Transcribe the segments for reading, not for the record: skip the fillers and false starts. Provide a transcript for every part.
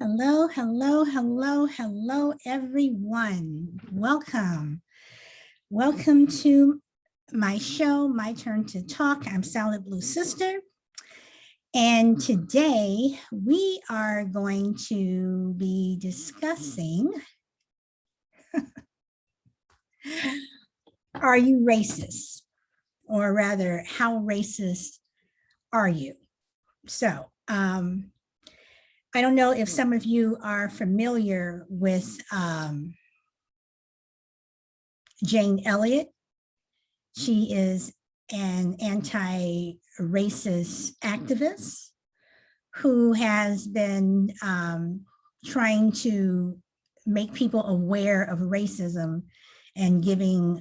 Hello, hello, hello, hello, everyone. Welcome. Welcome to my show, My Turn to Talk. I'm Salad Blue Sister. And today we are going to be discussing, are you racist? Or rather, how racist are you? So, I don't know if some of you are familiar with Jane Elliot. She is an anti-racist activist who has been trying to make people aware of racism and giving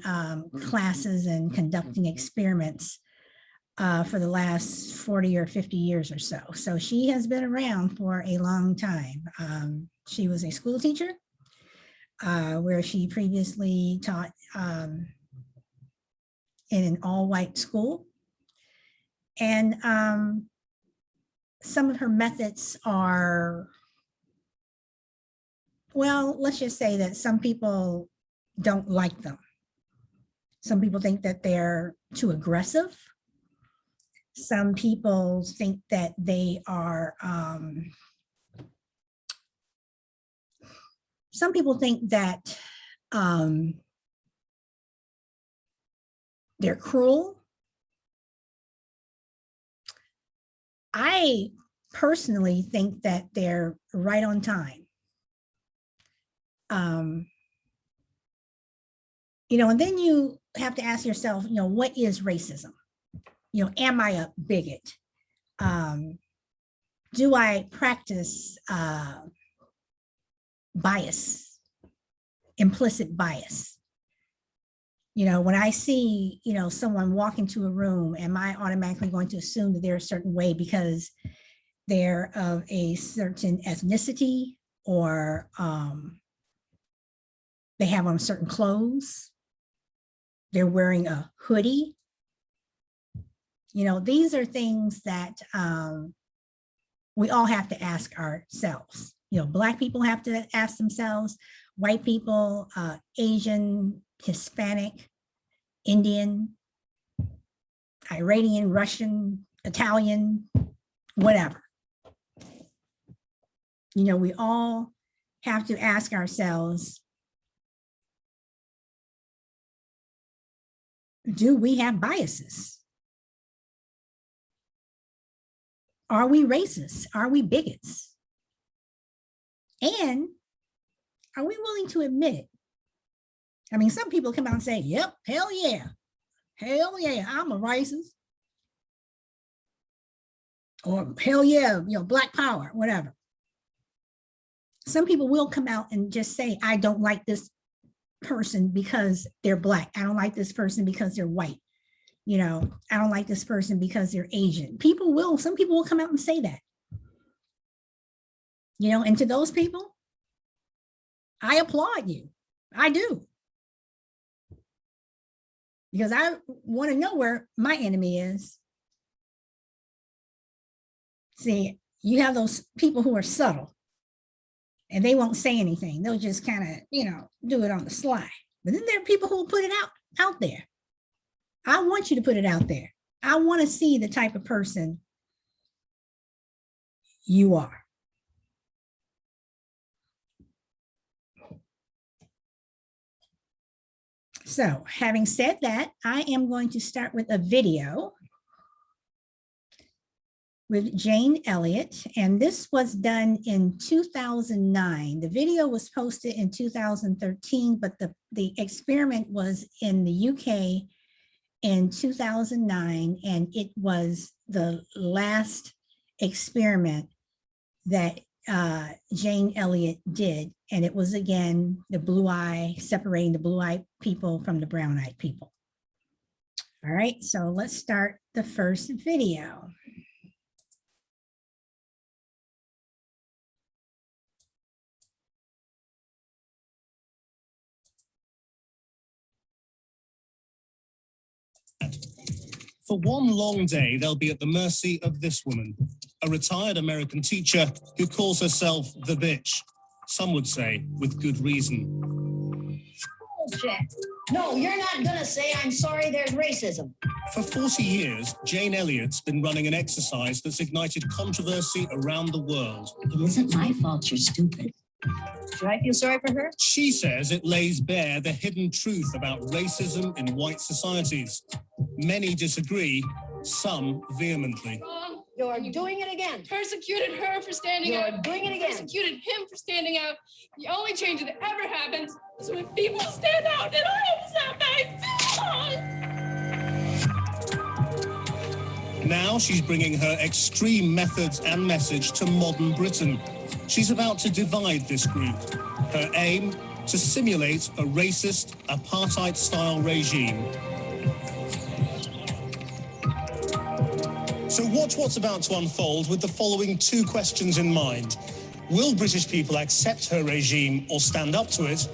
classes and conducting experiments for the last 40 or 50 years or so. So she has been around for a long time. She was a school teacher where she previously taught in an all-white school. And some of her methods are, well, let's just say that some people don't like them. Some people think that they're too aggressive. Some people think that they are, some people think that they're cruel. I personally think that they're right on time. And then you have to ask yourself, what is racism? Am I a bigot? Do I practice bias, implicit bias? When I see, someone walk into a room, am I automatically going to assume that they're a certain way because they're of a certain ethnicity or they have on certain clothes? They're wearing a hoodie. These are things that we all have to ask ourselves. Black people have to ask themselves, white people, Asian, Hispanic, Indian, Iranian, Russian, Italian, whatever. We all have to ask ourselves, do we have biases? Are we racist? Are we bigots? And are we willing to admit it? I mean, some people come out and say, yep, hell yeah, I'm a racist. Or hell yeah, Black power, whatever. Some people will come out and just say, I don't like this person because they're Black. I don't like this person because they're white. I don't like this person because they're Asian. Some people will come out and say that. And to those people, I applaud you. I do. Because I want to know where my enemy is. See, you have those people who are subtle and they won't say anything. They'll just kind of, do it on the sly. But then there are people who will put it out there. I want you to put it out there. I want to see the type of person you are. So having said that, I am going to start with a video with Jane Elliot, and this was done in 2009. The video was posted in 2013, but the experiment was in the UK in 2009, and it was the last experiment that Jane Elliot did. And it was, again, separating the blue-eyed people from the brown-eyed people. All right, so let's start the first video. For one long day, they'll be at the mercy of this woman, a retired American teacher who calls herself the bitch. Some would say with good reason. Bullshit. No, you're not gonna say I'm sorry there's racism. For 40 years, Jane Elliott's been running an exercise that's ignited controversy around the world. It isn't my fault you're stupid. Should I feel sorry for her? She says it lays bare the hidden truth about racism in white societies. Many disagree, some vehemently. You're doing it again. Persecuted her for standing out. You're doing it again. Persecuted him for standing out. The only change that ever happens is when people stand out, and I am Now she's bringing her extreme methods and message to modern Britain. She's about to divide this group. Her aim, to simulate a racist, apartheid-style regime. So watch what's about to unfold with the following two questions in mind. Will British people accept her regime or stand up to it?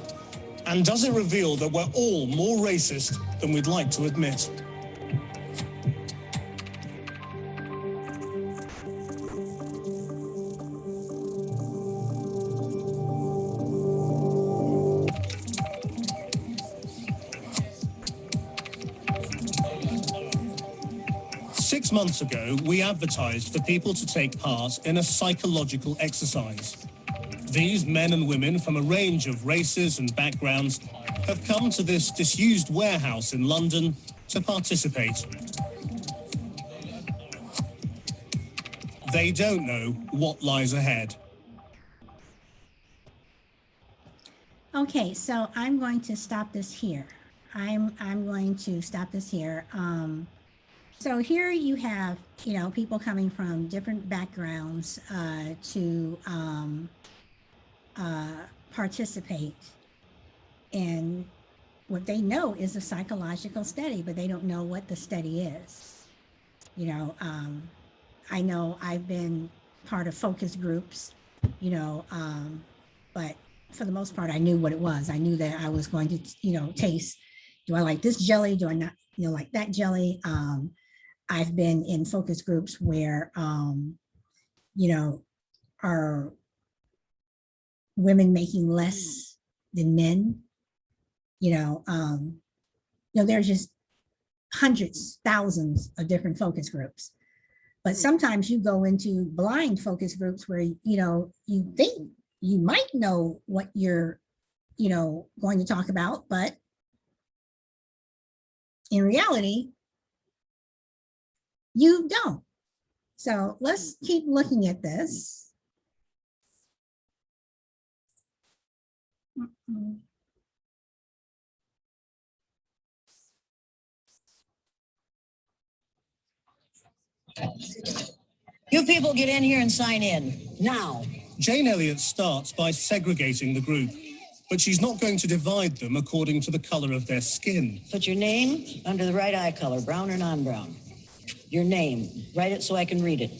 And does it reveal that we're all more racist than we'd like to admit? Six months ago, we advertised for people to take part in a psychological exercise. These men and women from a range of races and backgrounds have come to this disused warehouse in London to participate. They don't know what lies ahead. Okay, so I'm going to stop this here. I'm going to stop this here. So here you have, people coming from different backgrounds to participate in what they know is a psychological study, but they don't know what the study is. I know I've been part of focus groups, but for the most part, I knew what it was. I knew that I was going to, taste, do I like this jelly? Do I not, like that jelly? I've been in focus groups where, are women making less than men? There's just hundreds, thousands of different focus groups. But sometimes you go into blind focus groups where, you think you might know what you're, going to talk about, but in reality, you don't. So let's keep looking at this. You people get in here and sign in, now. Jane Elliott starts by segregating the group, but she's not going to divide them according to the color of their skin. Put your name under the right eye color, brown or non-brown. Your name, write it so I can read it.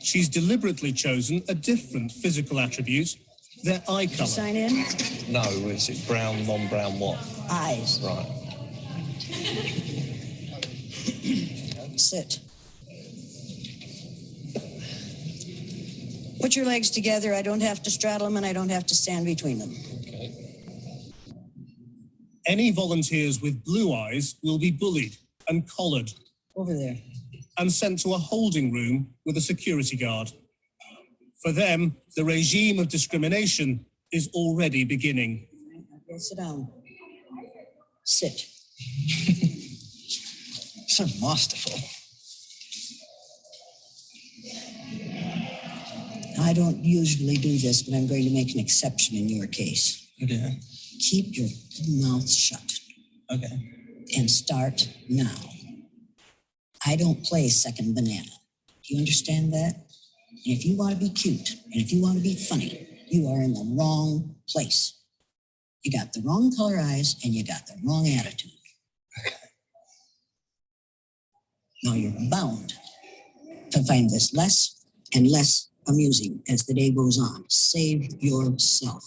She's deliberately chosen a different physical attribute, their eye color. Sign in? No, is it brown, non-brown what? Eyes. Right. Sit. Put your legs together. I don't have to straddle them and I don't have to stand between them. Okay. Any volunteers with blue eyes will be bullied and collared. Over there. And sent to a holding room with a security guard. For them, the regime of discrimination is already beginning. Okay, sit down. Sit. So masterful. I don't usually do this, but I'm going to make an exception in your case. Okay. Keep your mouth shut. Okay. And start now. I don't play second banana. Do you understand that? And if you want to be cute, and if you want to be funny, you are in the wrong place. You got the wrong color eyes, and you got the wrong attitude. Okay. Now you're bound to find this less and less amusing as the day goes on. Save yourself.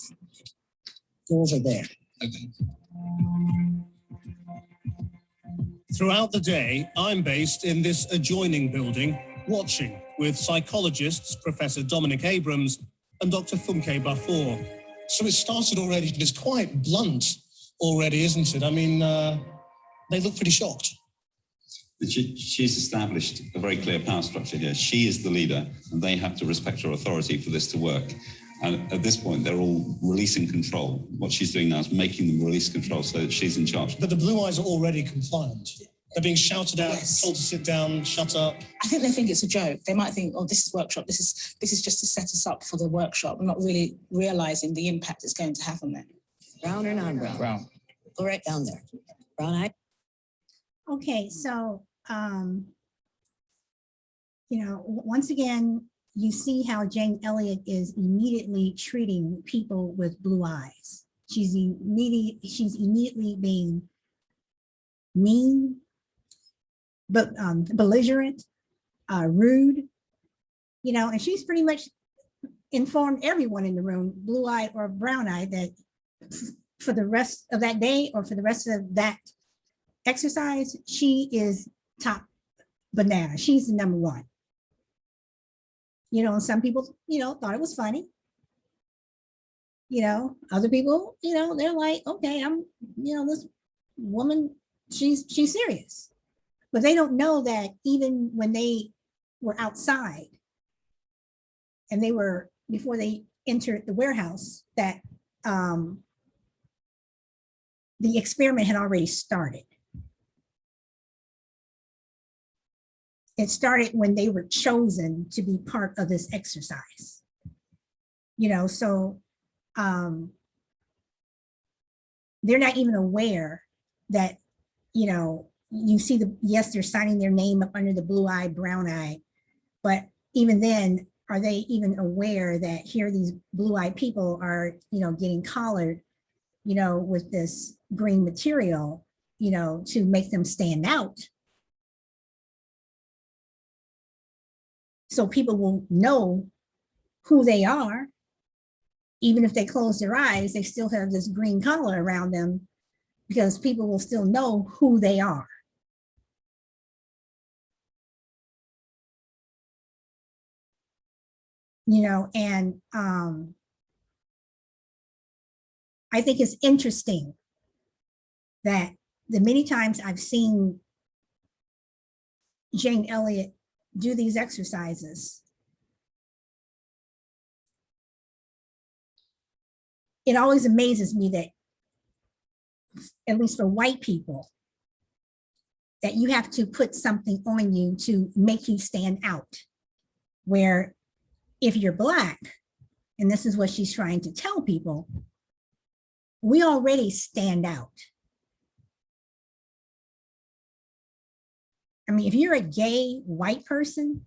Go over there. Okay. Throughout the day, I'm based in this adjoining building, watching with psychologists Professor Dominic Abrams and Dr. Funke Bafour. So it started already, but it's quite blunt already, isn't it? I mean, they look pretty shocked. She's established a very clear power structure here. She is the leader, and they have to respect her authority for this to work. And at this point, they're all releasing control. What she's doing now is making them release control so that she's in charge. But the Blue Eyes are already compliant. They're being shouted at, Yes. told to sit down, shut up. I think they think it's a joke. They might think, oh, this is workshop. This is just to set us up for the workshop, not really realizing the impact it's going to have on them. Brown or non-brown? Brown. Go right down there. Brown eye. Okay, so, once again, you see how Jane Elliott is immediately treating people with blue eyes. She's immediately being mean, but belligerent, rude, and she's pretty much informed everyone in the room, blue-eyed or brown-eyed, that for the rest of that day or for the rest of that exercise, she is top banana. She's the number one. And some people, thought it was funny. Other people, they're like, okay, this woman, she's serious. But they don't know that even when they were outside and before they entered the warehouse, that the experiment had already started. It started when they were chosen to be part of this exercise. So they're not even aware that, you see yes, they're signing their name up under the blue eye, brown eye, but even then, are they even aware that here these blue-eyed people are, getting collared, with this green material, to make them stand out? So people will know who they are. Even if they close their eyes, they still have this green collar around them because people will still know who they are. And I think it's interesting that the many times I've seen Jane Elliott do these exercises, it always amazes me that, at least for white people, that you have to put something on you to make you stand out. Where if you're Black, and this is what she's trying to tell people, we already stand out. I mean, if you're a gay white person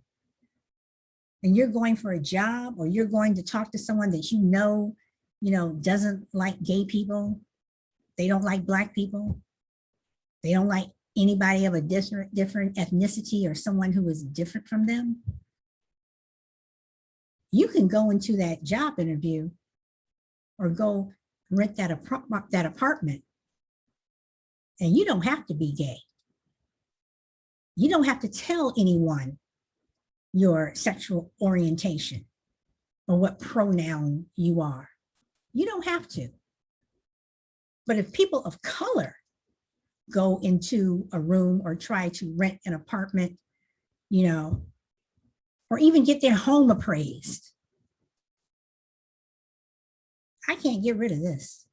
and you're going for a job or you're going to talk to someone that doesn't like gay people, they don't like Black people, they don't like anybody of a different ethnicity or someone who is different from them, you can go into that job interview or go rent that apartment, and you don't have to be gay. You don't have to tell anyone your sexual orientation or what pronoun you are. You don't have to. But if people of color go into a room or try to rent an apartment, or even get their home appraised, I can't get rid of this.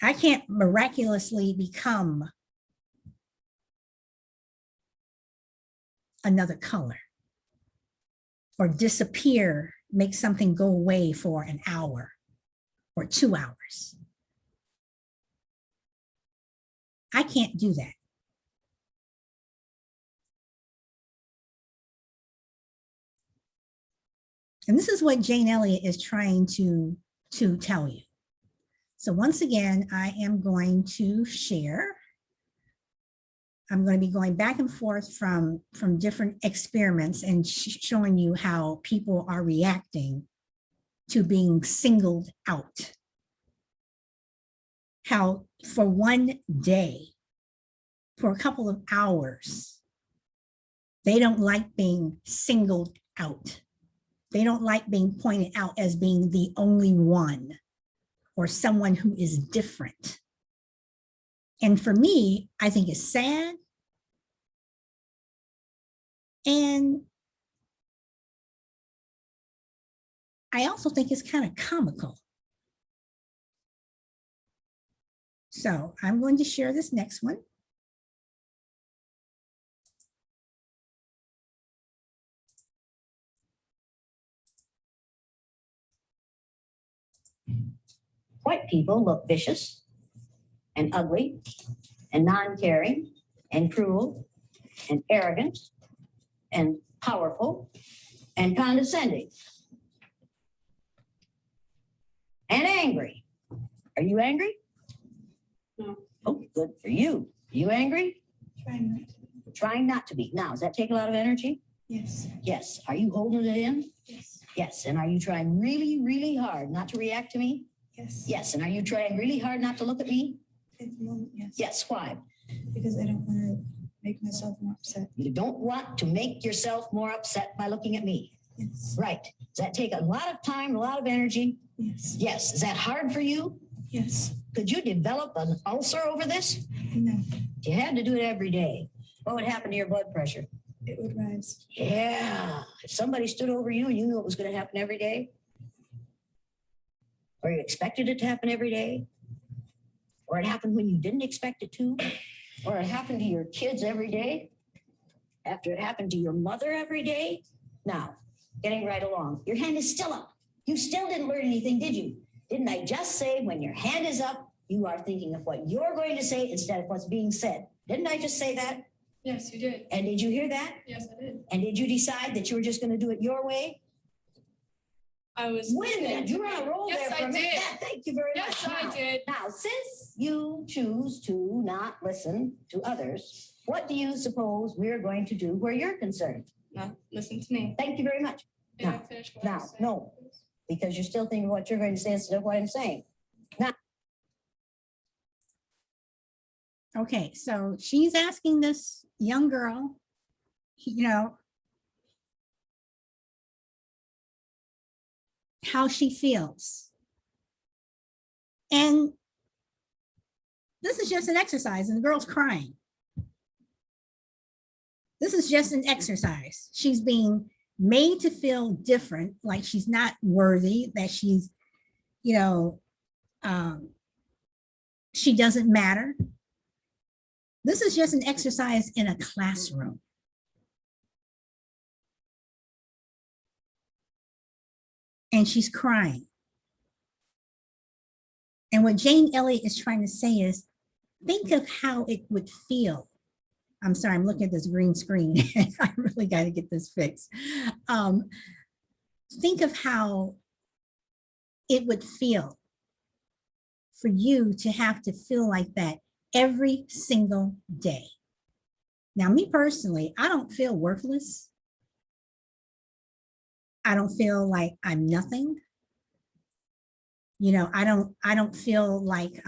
I can't miraculously become another color or disappear, make something go away for an hour or 2 hours. I can't do that. And this is what Jane Elliott is trying to tell you. So once again, I am going to share. I'm going to be going back and forth from different experiments and showing you how people are reacting to being singled out. how for one day, for a couple of hours, they don't like being singled out. They don't like being pointed out as being the only one or someone who is different. And for me, I think it's sad. And I also think it's kind of comical. So I'm going to share this next one. White people look vicious and ugly and non-caring and cruel and arrogant and powerful and condescending and angry. Are you angry? No. Oh, good for you. Are you angry? Trying not to. Trying not to be. Now, does that take a lot of energy? Yes. Yes. Are you holding it in? Yes. Yes. And are you trying really, really hard not to react to me? Yes. Yes. And are you trying really hard not to look at me? At the moment, yes. Yes. Why? Because I don't want to make myself more upset. You don't want to make yourself more upset by looking at me. Yes. Right. Does that take a lot of time, a lot of energy? Yes. Yes. Is that hard for you? Yes. Could you develop an ulcer over this? No. If you had to do it every day, what would happen to your blood pressure? It would rise. Yeah. If somebody stood over you and you knew it was going to happen every day, or you expected it to happen every day, or it happened when you didn't expect it to, or it happened to your kids every day, after it happened to your mother every day. Now, getting right along, your hand is still up. You still didn't learn anything, did you? Didn't I just say when your hand is up, you are thinking of what you're going to say instead of what's being said? Didn't I just say that? Yes, you did. And did you hear that? Yes, I did. And did you decide that you were just going to do it your way? I was. Wait a minute, you were on a roll Yes, there for I a minute. did. Yeah, thank you very Yes, much. I did. Now, since you choose to not listen to others, what do you suppose we're going to do where you're concerned? No, listen to me. Thank you very much. May I Now, finish what I now, was saying, no. please? Because you're still thinking what you're going to say instead of what I'm saying. Now, Okay, so she's asking this young girl, you know, how she feels. And this is just an exercise, and the girl's crying. This is just an exercise. She's being made to feel different, like she's not worthy, that she's, you know, she doesn't matter. This is just an exercise in a classroom. And she's crying. And what Jane Elliott is trying to say is, think of how it would feel. I'm sorry, I'm looking at this green screen. I really got to get this fixed. Think of how it would feel for you to have to feel like that every single day. Now, me personally, I don't feel worthless. I don't feel like I'm nothing. You know, I don't feel like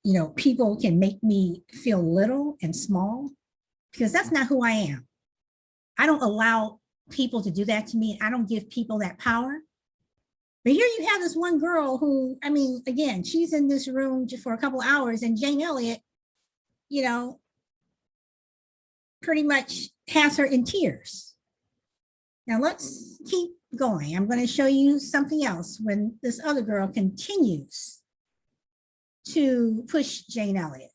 you know, people can make me feel little and small, because that's not who I am. I don't allow people to do that to me. I don't give people that power. But here you have this one girl who, I mean, again, she's in this room just for a couple hours, and Jane Elliott, you know, pretty much has her in tears. Now let's keep going. I'm going to show you something else when this other girl continues to push Jane Elliott.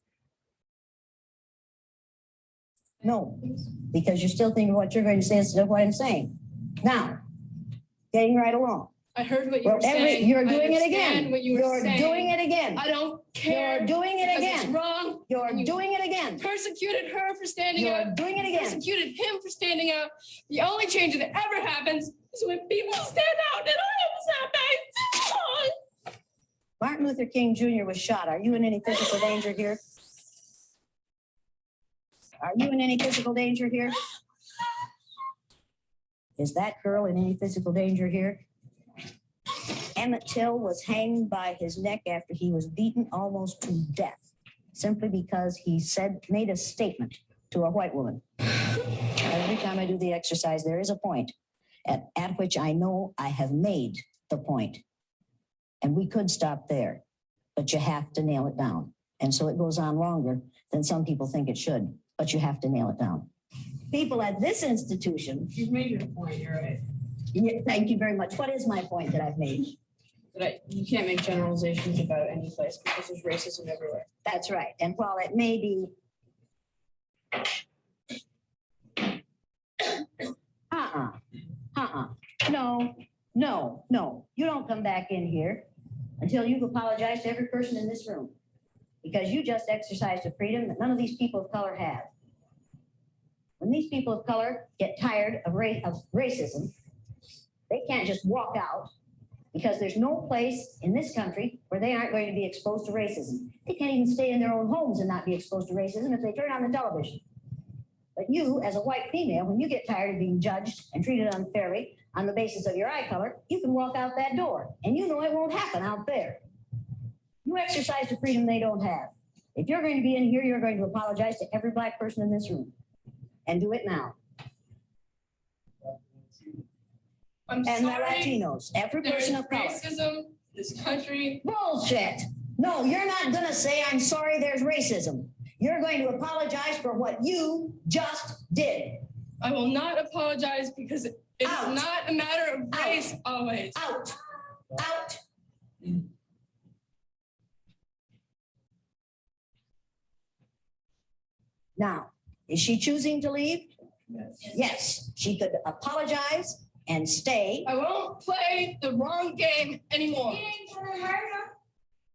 no, because you're still thinking what you're going to say instead of what I'm saying. Now, getting right along. I heard what you Well, were saying. you're I doing it understand again. What you were You're saying. doing it again. I don't care. You're doing it because It's again. wrong. You're And you doing it again. Persecuted her for standing You're up. doing it again. Persecuted him for standing up. The only change that ever happens is when people stand out, and I almost have my Martin Luther King Jr. was shot. Are you in any physical danger here? Are you in any physical danger here? Is that girl in any physical danger here? Emmett Till was hanged by his neck after he was beaten almost to death, simply because he made a statement to a white woman. Every time I do the exercise, there is a point at which I know I have made the point. And we could stop there, but you have to nail it down. And so it goes on longer than some people think it should, but you have to nail it down. People at this institution. You've made your point, you're right. Yeah, thank you very much. What is my point that I've made? You can't make generalizations about any place because there's racism everywhere. That's right. And while it may be No, you don't come back in here until you've apologized to every person in this room, because you just exercised a freedom that none of these people of color have. When these people of color get tired of racism, they can't just walk out, because there's no place in this country where they aren't going to be exposed to racism. They can't even stay in their own homes and not be exposed to racism if they turn on the television. But you, as a white female, when you get tired of being judged and treated unfairly on the basis of your eye color, you can walk out that door, and you know it won't happen out there. You exercise a freedom they don't have. If you're going to be in here, you're going to apologize to every black person in this room, and do it now. I'm And the sorry. Latinos, every person of color. Racism in this country. Bullshit. No, you're not going to say, I'm sorry there's racism. You're going to apologize for what you just did. I will not apologize because it's Out. not a matter of race always. Out. Out. Now, is she choosing to leave? Yes, she could apologize and stay. I won't play the wrong game anymore. It ain't gonna hurt her.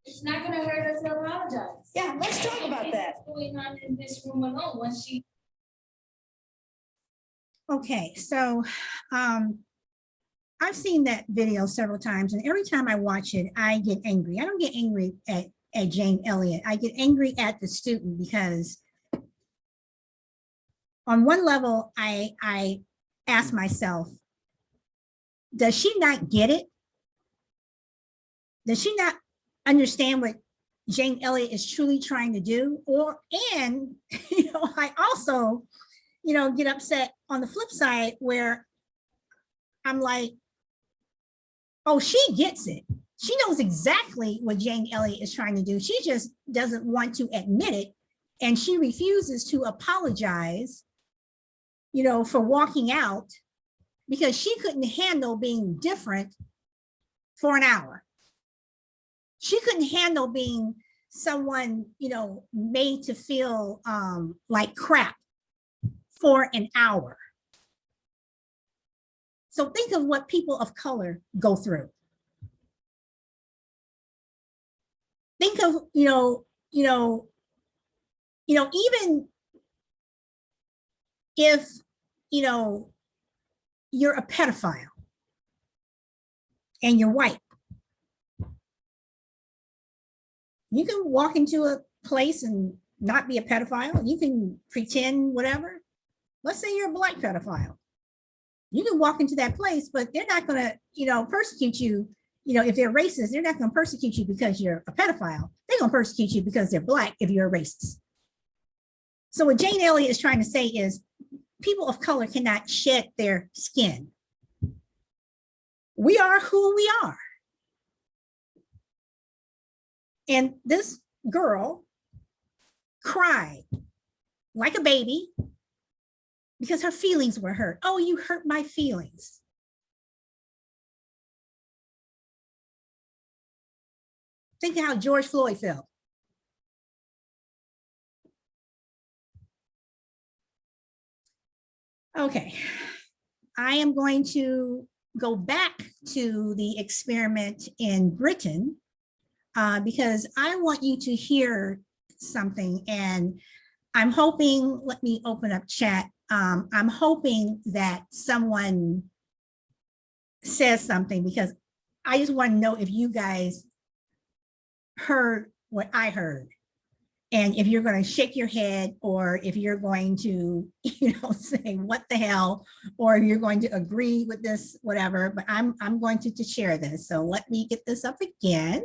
It's not gonna hurt us to apologize. Yeah, let's talk about that. What's going on in this room alone when she. Okay, so I've seen that video several times, and every time I watch it, I get angry. I don't get angry at Jane Elliott. I get angry at the student, because on one level, I ask myself, does she not get it? Does she not understand what Jane Elliott is truly trying to do? And I also, get upset on the flip side, where I'm like, oh, she gets it. She knows exactly what Jane Elliott is trying to do. She just doesn't want to admit it. And she refuses to apologize, for walking out, because she couldn't handle being different for an hour. She couldn't handle being someone, made to feel like crap for an hour. So think of what people of color go through. Think of, even if, you're a pedophile and you're white, you can walk into a place and not be a pedophile. You can pretend whatever. Let's say you're a black pedophile. You can walk into that place, but they're not going to, persecute you. If they're racist, they're not going to persecute you because you're a pedophile. They're going to persecute you because they're black if you're a racist. So what Jane Elliott is trying to say is people of color cannot shed their skin. We are who we are. And this girl cried like a baby because her feelings were hurt. Oh, you hurt my feelings. Think of how George Floyd felt. Okay, I am going to go back to the experiment in Britain because I want you to hear something, and I'm hoping, let me open up chat. I'm hoping that someone says something, because I just want to know if you guys heard what I heard. And if you're going to shake your head, or if you're going to, say what the hell, or if you're going to agree with this, whatever, but I'm going to share this. So let me get this up again.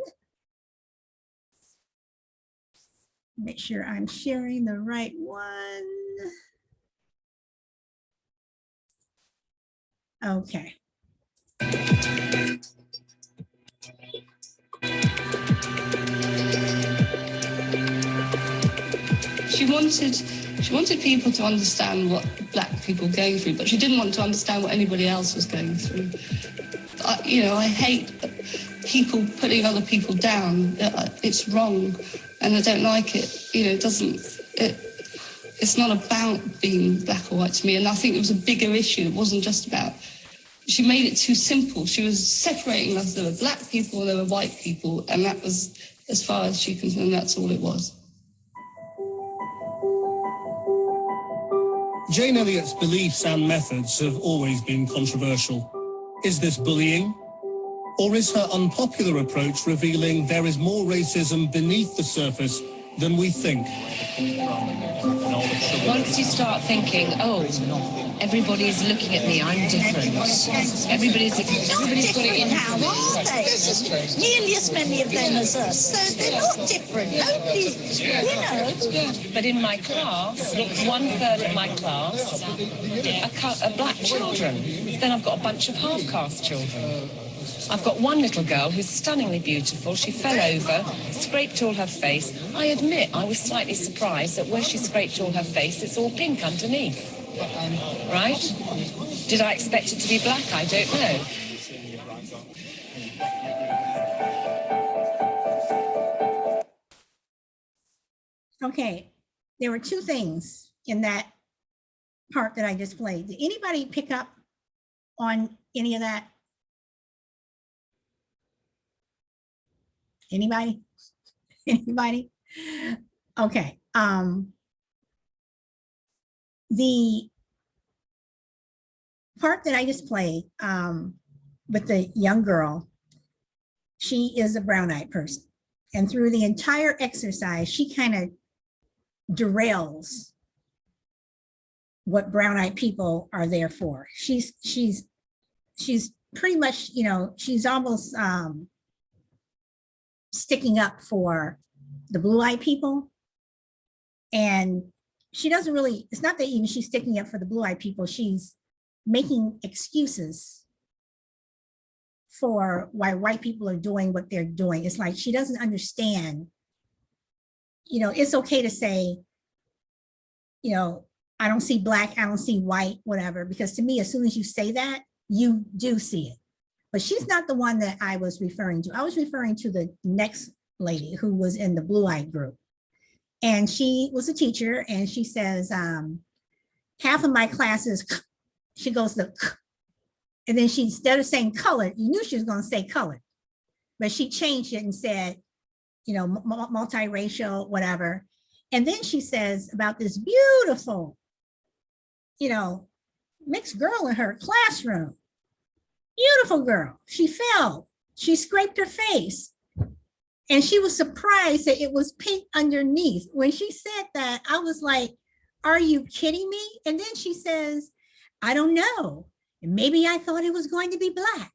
Make sure I'm sharing the right one. Okay. She wanted people to understand what black people were going through, but she didn't want to understand what anybody else was going through. I hate people putting other people down. It's wrong, and I don't like it. It's not about being black or white to me, and I think it was a bigger issue. It wasn't just about. She made it too simple. She was separating us. There were black people and there were white people, and that was, as far as she concerned, that's all it was. Jane Elliott's beliefs and methods have always been controversial. Is this bullying? Or is her unpopular approach revealing there is more racism beneath the surface than we think? Once you start thinking, oh, everybody's looking at me, I'm different. Everybody's got it in. How are they? Nearly as many of them as us. So they're not different. Nobody, But in my class, 1/3 of my class are black children. Then I've got a bunch of half-caste children. I've got one little girl who's stunningly beautiful. She fell over, scraped all her face. I admit I was slightly surprised that where she scraped all her face, it's all pink underneath. Right? Did I expect it to be black? I don't know. Okay, there were two things in that part that I just played. Did anybody pick up on any of that? Anybody? Anybody? Okay. The part that I just played with the young girl, she is a brown-eyed person. And through the entire exercise, she kind of derails what brown-eyed people are there for. She's pretty much, she's almost sticking up for the blue-eyed people. And she doesn't really, it's not that even she's sticking up for the blue-eyed people, she's making excuses for why white people are doing what they're doing. It's like she doesn't understand, it's okay to say, I don't see black, I don't see white, whatever, because to me, as soon as you say that, you do see it. But she's not the one that I was referring to. I was referring to the next lady who was in the blue-eyed group. And she was a teacher, and she says, half of my classes, she goes to, and then she, instead of saying colored, you knew she was going to say colored, but she changed it and said, multiracial, whatever. And then she says about this beautiful, mixed girl in her classroom. Beautiful girl. She fell. She scraped her face. And she was surprised that it was pink underneath. When she said that, I was like, are you kidding me? And then she says, I don't know. Maybe I thought it was going to be black.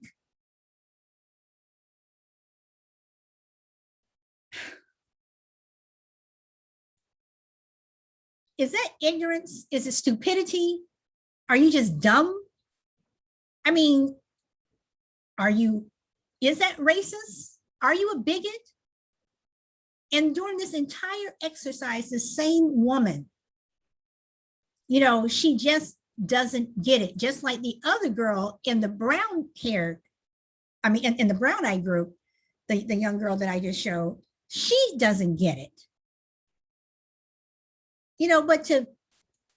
Is that ignorance? Is it stupidity? Are you just dumb? I mean, is that racist? Are you a bigot? And during this entire exercise, the same woman, she just doesn't get it. Just like the other girl in the brown hair, in the brown-eyed group, the young girl that I just showed, she doesn't get it. But to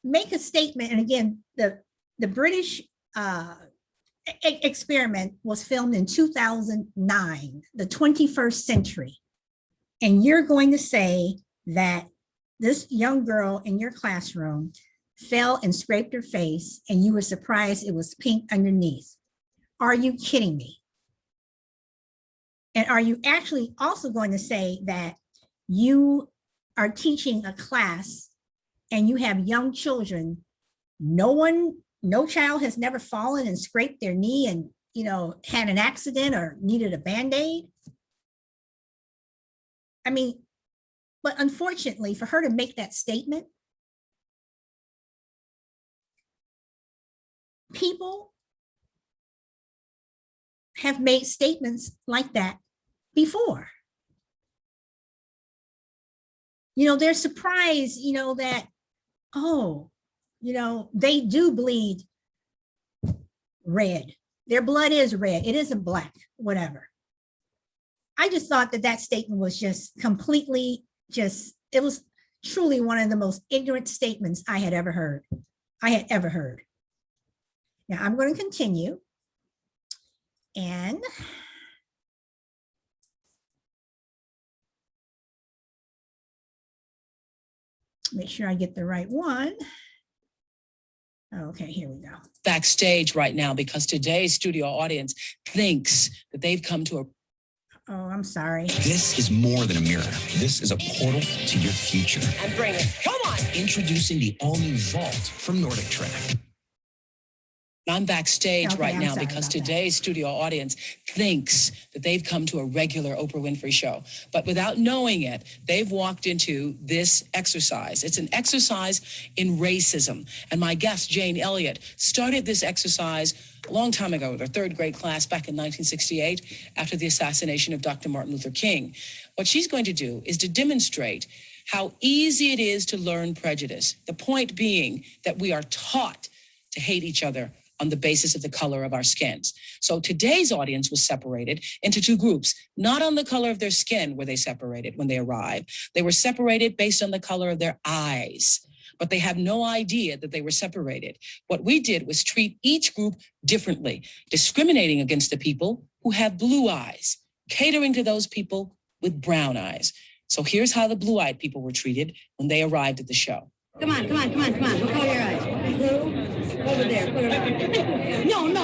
make a statement, and again, the British experiment was filmed in 2009, the 21st century. And you're going to say that this young girl in your classroom fell and scraped her face and you were surprised it was pink underneath. Are you kidding me? And are you actually also going to say that you are teaching a class and you have young children, no child has never fallen and scraped their knee and, had an accident or needed a Band-Aid. I mean, but unfortunately for her to make that statement, people have made statements like that before. They're surprised, that, oh, they do bleed red. Their blood is red. It isn't black, whatever. I just thought that statement was just completely it was truly one of the most ignorant statements I had ever heard. Now I'm going to continue and make sure I get the right one. Okay, here we go. Backstage right now because today's studio audience thinks that they've come to a... Oh, I'm sorry. This is more than a mirror. This is a portal to your future. And bring it. Come on! Introducing the all-new Vault from Nordic Track. I'm backstage right now because that. today's studio audience thinks that they've come to a regular Oprah Winfrey show. But without knowing it, they've walked into this exercise. It's an exercise in racism. And my guest, Jane Elliot, started this exercise a long time ago with her third grade class back in 1968 after the assassination of Dr. Martin Luther King. What she's going to do is to demonstrate how easy it is to learn prejudice. The point being that we are taught to hate each other on the basis of the color of our skins. So today's audience was separated into two groups. Not on the color of their skin were they separated when they arrived. They were separated based on the color of their eyes, but they have no idea that they were separated. What we did was treat each group differently, discriminating against the people who have blue eyes, catering to those people with brown eyes. So here's how the blue-eyed people were treated when they arrived at the show. Come on. Look all your eyes. Blue, over there. No. Over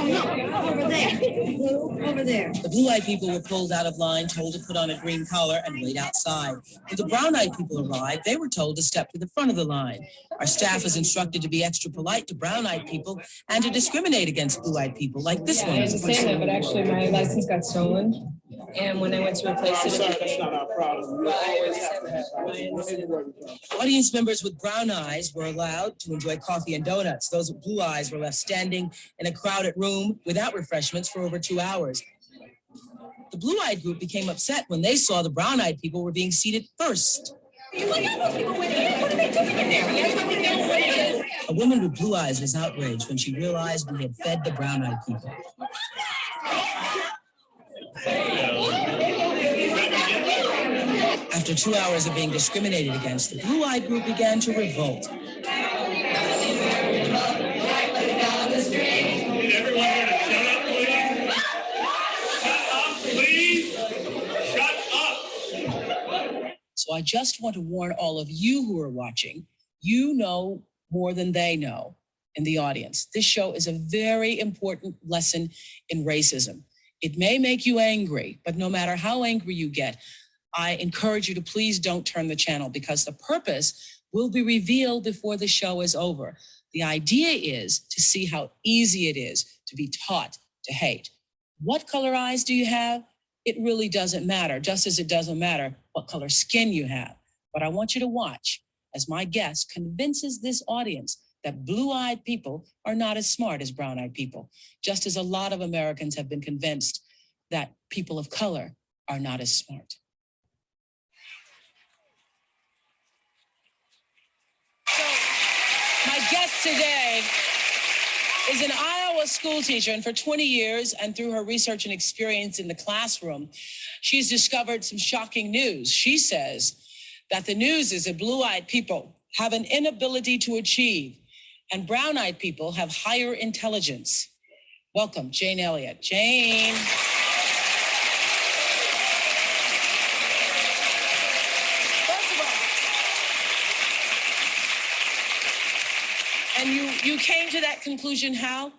there. Blue, over there. The blue-eyed people were pulled out of line, told to put on a green collar and wait outside. When the brown-eyed people arrived, they were told to step to the front of the line. Our staff was instructed to be extra polite to brown-eyed people and to discriminate against blue-eyed people like this one. I was saying that, but actually my license got stolen. And when I went to replace it, that's not our problem. We always have to have Audience members with brown eyes were allowed to enjoy coffee and donuts. Those with blue eyes were left standing in a crowded room without refreshments for over 2 hours. The blue-eyed group became upset when they saw the brown-eyed people were being seated first. A woman with blue eyes was outraged when she realized we had fed the brown-eyed people. After 2 hours of being discriminated against, the blue-eyed group began to revolt. So I just want to warn all of you who are watching, you know more than they know in the audience. This show is a very important lesson in racism. It may make you angry, but no matter how angry you get, I encourage you to please don't turn the channel because the purpose will be revealed before the show is over. The idea is to see how easy it is to be taught to hate. What color eyes do you have? It really doesn't matter, just as it doesn't matter what color skin you have. But I want you to watch as my guest convinces this audience that blue-eyed people are not as smart as brown-eyed people, just as a lot of Americans have been convinced that people of color are not as smart. So, my guest today is an Iowa school teacher, and for 20 years, and through her research and experience in the classroom, she's discovered some shocking news. She says that the news is that blue-eyed people have an inability to achieve, and brown-eyed people have higher intelligence. Welcome, Jane Elliot. Jane. And you came to that conclusion how?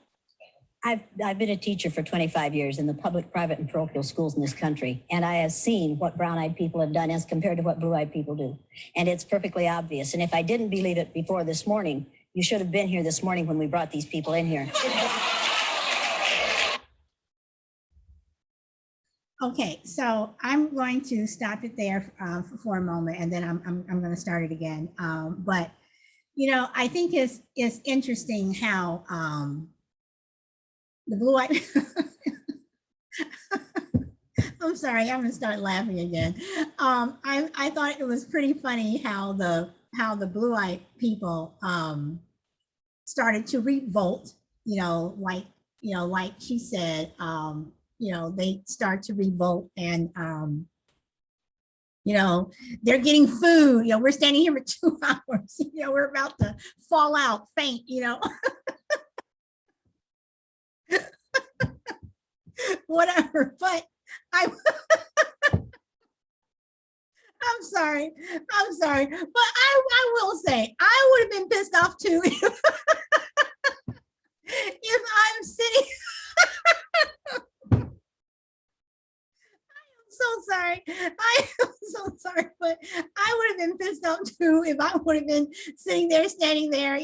I've been a teacher for 25 years in the public, private, and parochial schools in this country, and I have seen what brown-eyed people have done as compared to what blue-eyed people do. And it's perfectly obvious. And if I didn't believe it before this morning, you should have been here this morning when we brought these people in here. Okay, so I'm going to stop it there for a moment, and then I'm going to start it again. But you know, I think it's interesting how the blue-eyed. I'm sorry, I'm going to start laughing again. I thought it was pretty funny how the blue-eyed people started to revolt. Like she said. They start to revolt and, they're getting food. We're standing here for 2 hours. We're about to fall out, faint, whatever. But I'm sorry. But I will say, I would have been pissed off too if I'm sitting. So sorry. I am so sorry, but I would have been pissed off too if I would have been sitting there, standing there,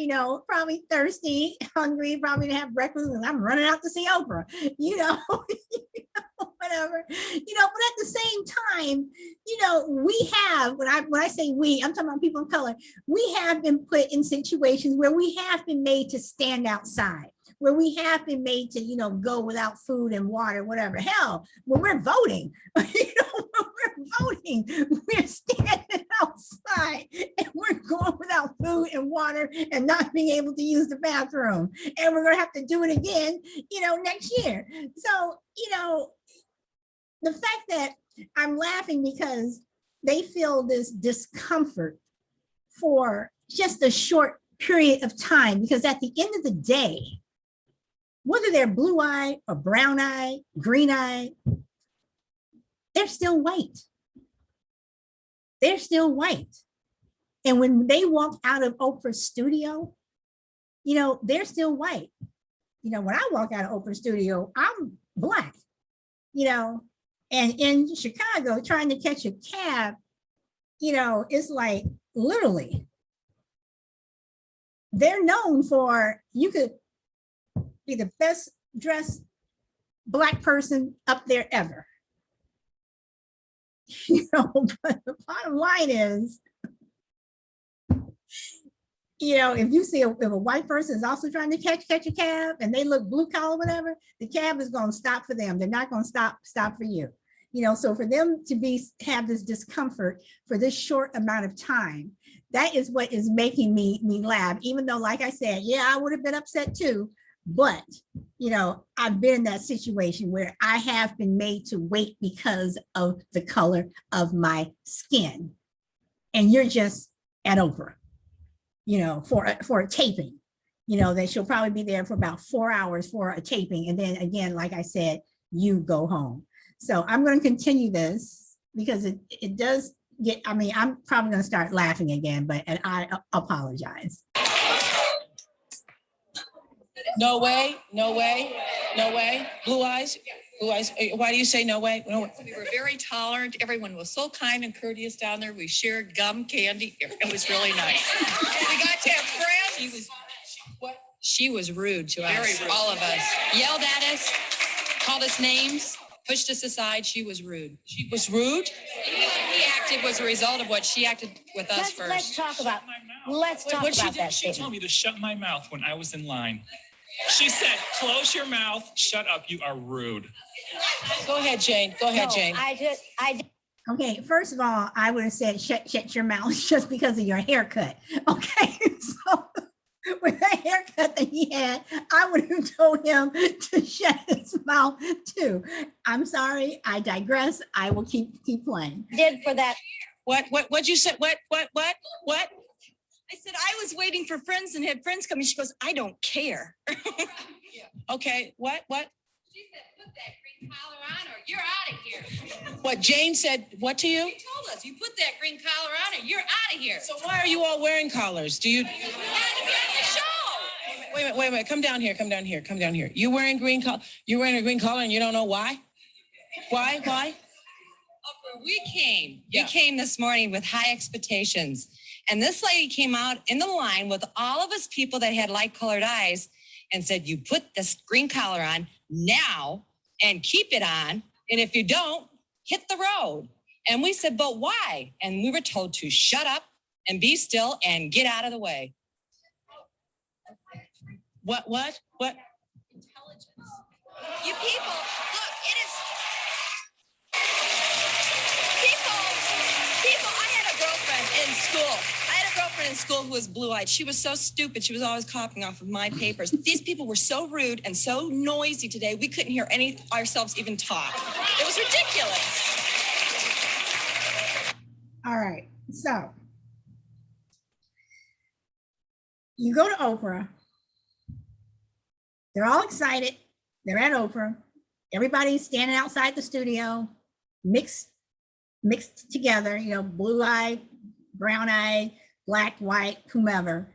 probably thirsty, hungry, probably to have breakfast, and I'm running out to see Oprah, whatever, but at the same time, we have, when I say we, I'm talking about people of color, we have been put in situations where we have been made to stand outside, where we have been made to, go without food and water, whatever. Hell, when we're voting, when we're voting, we're standing outside and we're going without food and water and not being able to use the bathroom. And we're going to have to do it again, next year. So, the fact that I'm laughing because they feel this discomfort for just a short period of time, because at the end of the day, whether they're blue-eyed or brown-eyed, green-eyed, they're still white. They're still white. And when they walk out of Oprah's studio, they're still white. When I walk out of Oprah's studio, I'm Black, and in Chicago, trying to catch a cab, it's like literally, they're known for, you could be the best dressed Black person up there ever. But the bottom line is, if you see if a white person is also trying to catch a cab and they look blue collar, whatever, the cab is going to stop for them. They're not going to stop for you. So for them to have this discomfort for this short amount of time, that is what is making me laugh, even though, like I said, yeah, I would have been upset too. But, I've been in that situation where I have been made to wait because of the color of my skin. And you're just at Oprah, for a taping, that she'll probably be there for about 4 hours for a taping. And then again, like I said, you go home. So I'm going to continue this because it does get, I'm probably going to start laughing again, and I apologize. No way, no way, no way. Blue eyes, blue eyes. Why do you say no way? No way. We were very tolerant. Everyone was so kind and courteous down there. We shared gum, candy. It was really nice. We got to have friends. She was rude to us, rude. All of us. Yelled at us, called us names, pushed us aside. She was rude. She was rude? He acted was a result of what she acted with us first. Let's talk about that. She told me to shut my mouth when I was in line. She said, close your mouth, shut up, you are rude. Go ahead, Jane. Go ahead, Jane. I did. Okay, first of all, I would have said shut your mouth just because of your haircut. Okay, so with that haircut that he had, I would have told him to shut his mouth too. I'm sorry, I digress. I will keep playing. Did for that. What'd you say? What? I said, I was waiting for friends and had friends coming. She goes, I don't care. Okay, what? She said, put that green collar on or you're out of here. What, Jane said what to you? She told us, you put that green collar on or you're out of here. So why are you all wearing collars? Do you? We had to be on the show. Wait a minute. Come down here. You wearing green collar? You wearing a green collar and you don't know why? Why? We came. Yeah. We came this morning with high expectations. And this lady came out in the line with all of us people that had light-colored eyes and said, you put this green collar on now and keep it on. And if you don't, hit the road. And we said, but why? And we were told to shut up and be still and get out of the way. What? Intelligence. You people, look, it is... People, I had a girlfriend in school who was blue-eyed. She was so stupid. She was always copying off of my papers. These people were so rude and so noisy today, we couldn't hear ourselves even talk. It was ridiculous. All right, so you go to Oprah. They're all excited. They're at Oprah. Everybody's standing outside the studio, mixed together, blue-eyed, brown-eyed, black, white, whomever.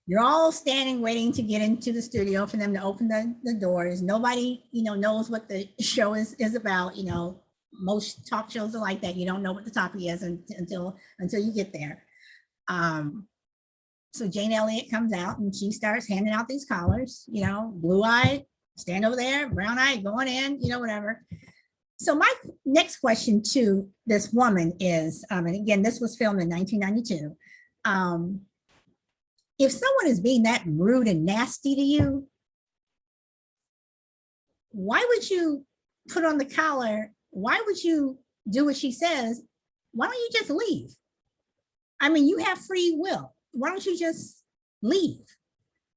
You're all standing waiting to get into the studio for them to open the doors. Nobody, knows what the show is about. Most talk shows are like that. You don't know what the topic is until you get there. So Jane Elliott comes out and she starts handing out these collars, blue-eyed, stand over there, brown-eyed, going in, whatever. So my next question to this woman is, and again, this was filmed in 1992. If someone is being that rude and nasty to you, why would you put on the collar? Why would you do what she says? Why don't you just leave? I mean, you have free will. Why don't you just leave?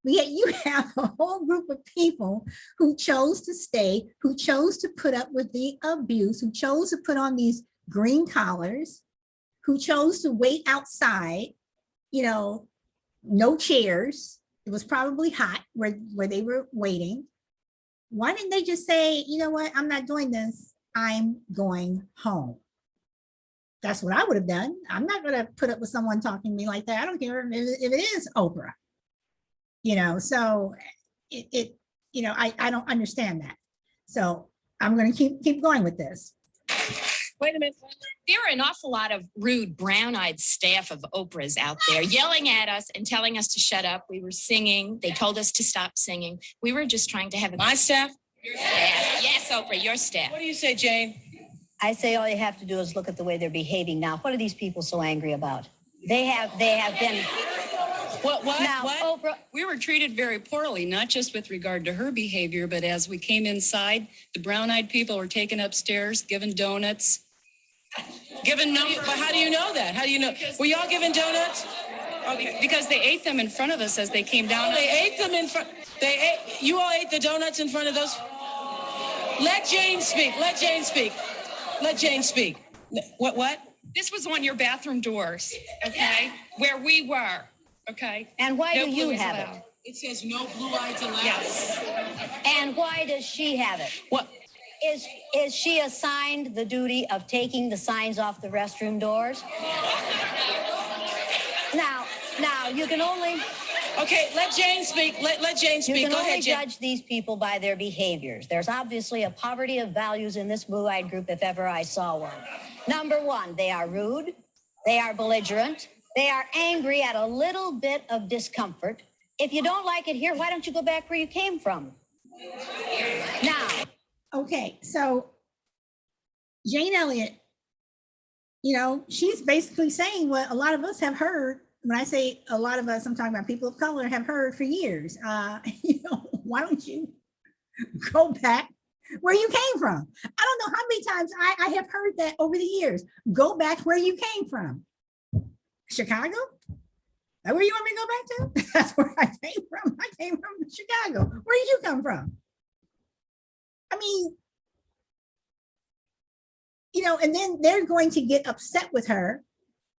But yet you have a whole group of people who chose to stay, who chose to put up with the abuse, who chose to put on these green collars, who chose to wait outside, no chairs. It was probably hot where they were waiting. Why didn't they just say, you know what, I'm not doing this, I'm going home? That's what I would have done. I'm not going to put up with someone talking to me like that. I don't care if it is Oprah. So I don't understand that. So I'm going to keep going with this. Wait a minute. There are an awful lot of rude, brown-eyed staff of Oprah's out there yelling at us and telling us to shut up. We were singing. They told us to stop singing. We were just trying to have a... My staff? Your staff. Yes, Oprah, your staff. What do you say, Jane? I say all you have to do is look at the way they're behaving now. What are these people so angry about? They have been... What? Now, what? Oprah, We were treated very poorly, not just with regard to her behavior, but as we came inside, the brown-eyed people were taken upstairs, given donuts, given numbers. But how do you know that? How do you know? Were y'all given donuts? Okay. Because they ate them in front of us as they came down. Oh, they ate them in front. You all ate the donuts in front of those? Let Jane speak. Let Jane speak. Let Jane speak. What? This was on your bathroom doors, okay? Where we were, okay? And why No do you blues have allowed. it? It says no blue-eyes allowed. Yes. And why does she have it? What? Is she assigned the duty of taking the signs off the restroom doors? Now you can only... Okay, let Jane speak. Let Jane speak. You can Go only ahead, Jane. judge these people by their behaviors. There's obviously a poverty of values in this blue-eyed group if ever I saw one. Number one, they are rude. They are belligerent. They are angry at a little bit of discomfort. If you don't like it here, why don't you go back where you came from? Now. Okay, so Jane Elliott, she's basically saying what a lot of us have heard. When I say a lot of us, I'm talking about people of color have heard for years. Why don't you go back where you came from? I don't know how many times I have heard that over the years. Go back where you came from. Chicago? That where you want me to go back to? That's where I came from. I came from Chicago. Where did you come from? I mean, and then they're going to get upset with her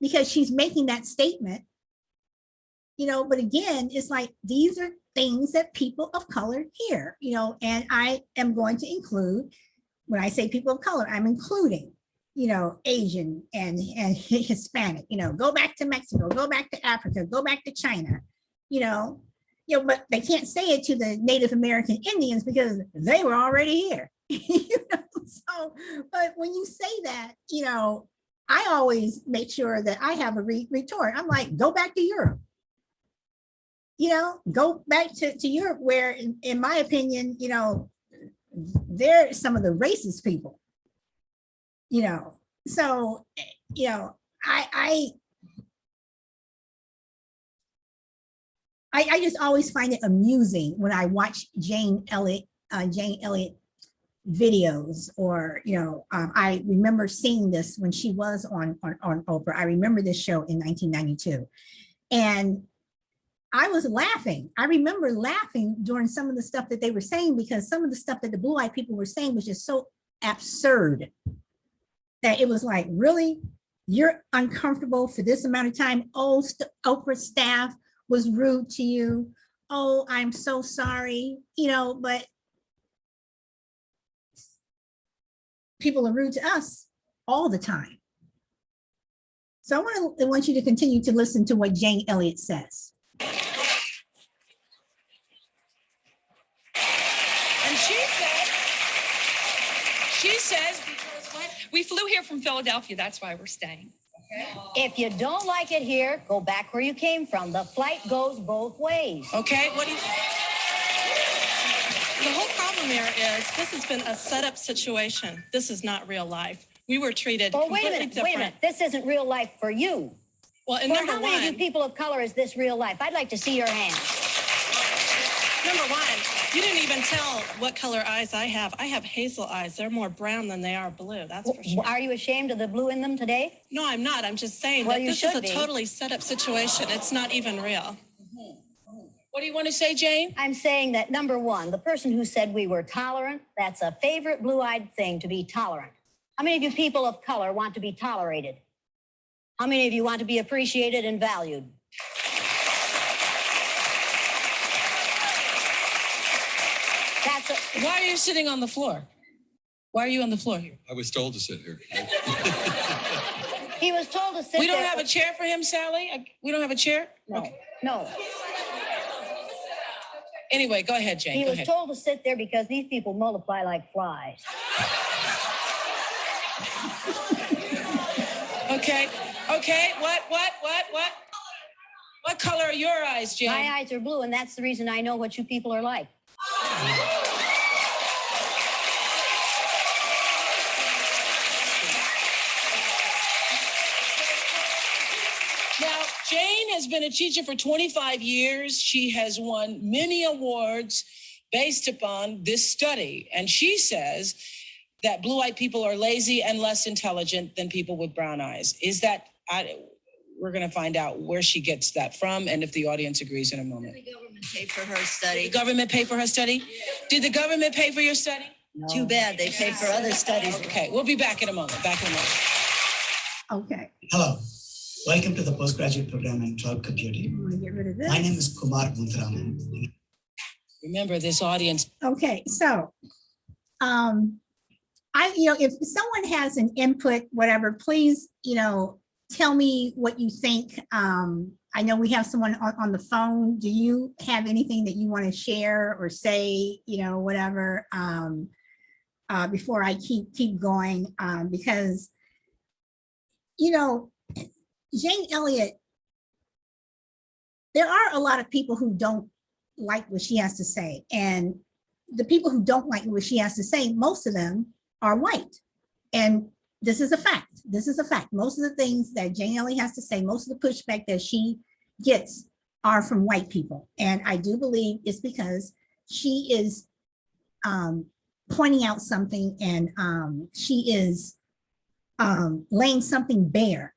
because she's making that statement. But again, it's like, these are things that people of color hear, and I am going to include, when I say people of color, I'm including, Asian and Hispanic, go back to Mexico, go back to Africa, go back to China, you know, but they can't say it to the Native American Indians because they were already here. You know? So, but when you say that, you know, I always make sure that I have a retort. I'm like, go back to Europe. You know, go back to Europe, where, in my opinion, you know, they're some of the racist people. You know, so, you know, I just always find it amusing when I watch Jane Elliott videos, or, you know, I remember seeing this when she was on Oprah. I remember this show in 1992, and I was laughing. I remember laughing during some of the stuff that they were saying, because some of the stuff that the blue-eyed people were saying was just so absurd that it was like, really, you're uncomfortable for this amount of time? Oh, Oprah staff was rude to you. Oh, I'm so sorry. You know, but people are rude to us all the time. So I want you to continue to listen to what Jane Elliott says. And she says, because what? We flew here from Philadelphia. That's why we're staying. If you don't like it here, go back where you came from. The flight goes both ways. Okay, what do you? The whole problem here is this has been a setup situation. This is not real life. We were treated completely different. Wait a minute. This isn't real life for you. Well, and for number how many of you one, people of color is this real life? I'd like to see your hands. number one, you didn't even tell what color eyes I have. I have hazel eyes. They're more brown than they are blue. That's for sure. Are you ashamed of the blue in them today? No, I'm not. I'm just saying Well, that you this is should a be. totally set up situation. It's not even real. What do you want to say, Jane? I'm saying that, number one, the person who said we were tolerant, that's a favorite blue-eyed thing, to be tolerant. How many of you people of color want to be tolerated? How many of you want to be appreciated and valued? Why are you sitting on the floor? Why are you on the floor here? I was told to sit here. He was told to sit We don't there. have a chair for him, Sally? We don't have a chair? No, Okay. no. Anyway, go ahead, Jane. He Go was ahead. told to sit there because these people multiply like flies. Okay. What color are your eyes, Jane? My eyes are blue, and that's the reason I know what you people are like. Now, Jane has been a teacher for 25 years. She has won many awards based upon this study. And she says that blue-eyed people are lazy and less intelligent than people with brown eyes. Is that, we're going to find out where she gets that from and if the audience agrees in a moment. Did the government pay for her study? Did the government pay for her study? Did the government pay for your study? No. Too bad, they paid for other studies. Okay, we'll be back in a moment. Okay. Hello, welcome to the postgraduate program in cloud computing. I'm gonna get rid of this. My name is Kumar Muntharaman. Remember this audience. Okay, so if someone has an input, whatever, please, tell me what you think. I know we have someone on the phone. Do you have anything that you want to share or say, whatever, before I keep going? Because, Jane Elliott, there are a lot of people who don't like what she has to say. And the people who don't like what she has to say, most of them are white. And this is a fact. This is a fact. Most of the things that Jane Elliott has to say, most of the pushback that she gets are from white people. And I do believe it's because she is pointing out something, and she is laying something bare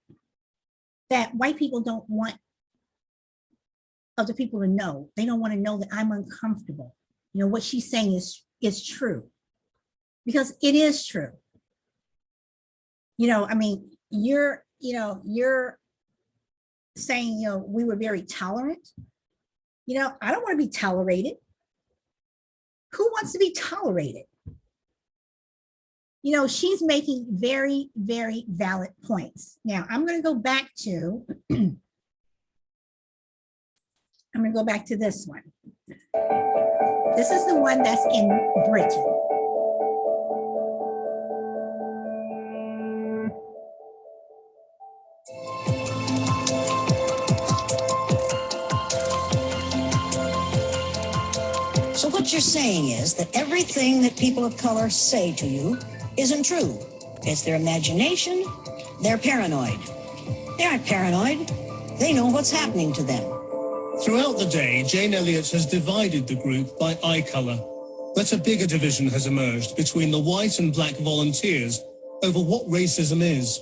that white people don't want other people to know. They don't want to know that I'm uncomfortable. What she's saying is true, because it is true. You're saying, we were very tolerant. I don't want to be tolerated. Who wants to be tolerated? She's making very, very valid points. Now, I'm going to go back to this one. This is the one that's in Britain. So what you're saying is that everything that people of color say to you isn't true. It's their imagination. They're paranoid. They aren't paranoid. They know what's happening to them. Throughout the day, Jane Elliot has divided the group by eye colour. But a bigger division has emerged between the white and black volunteers over what racism is.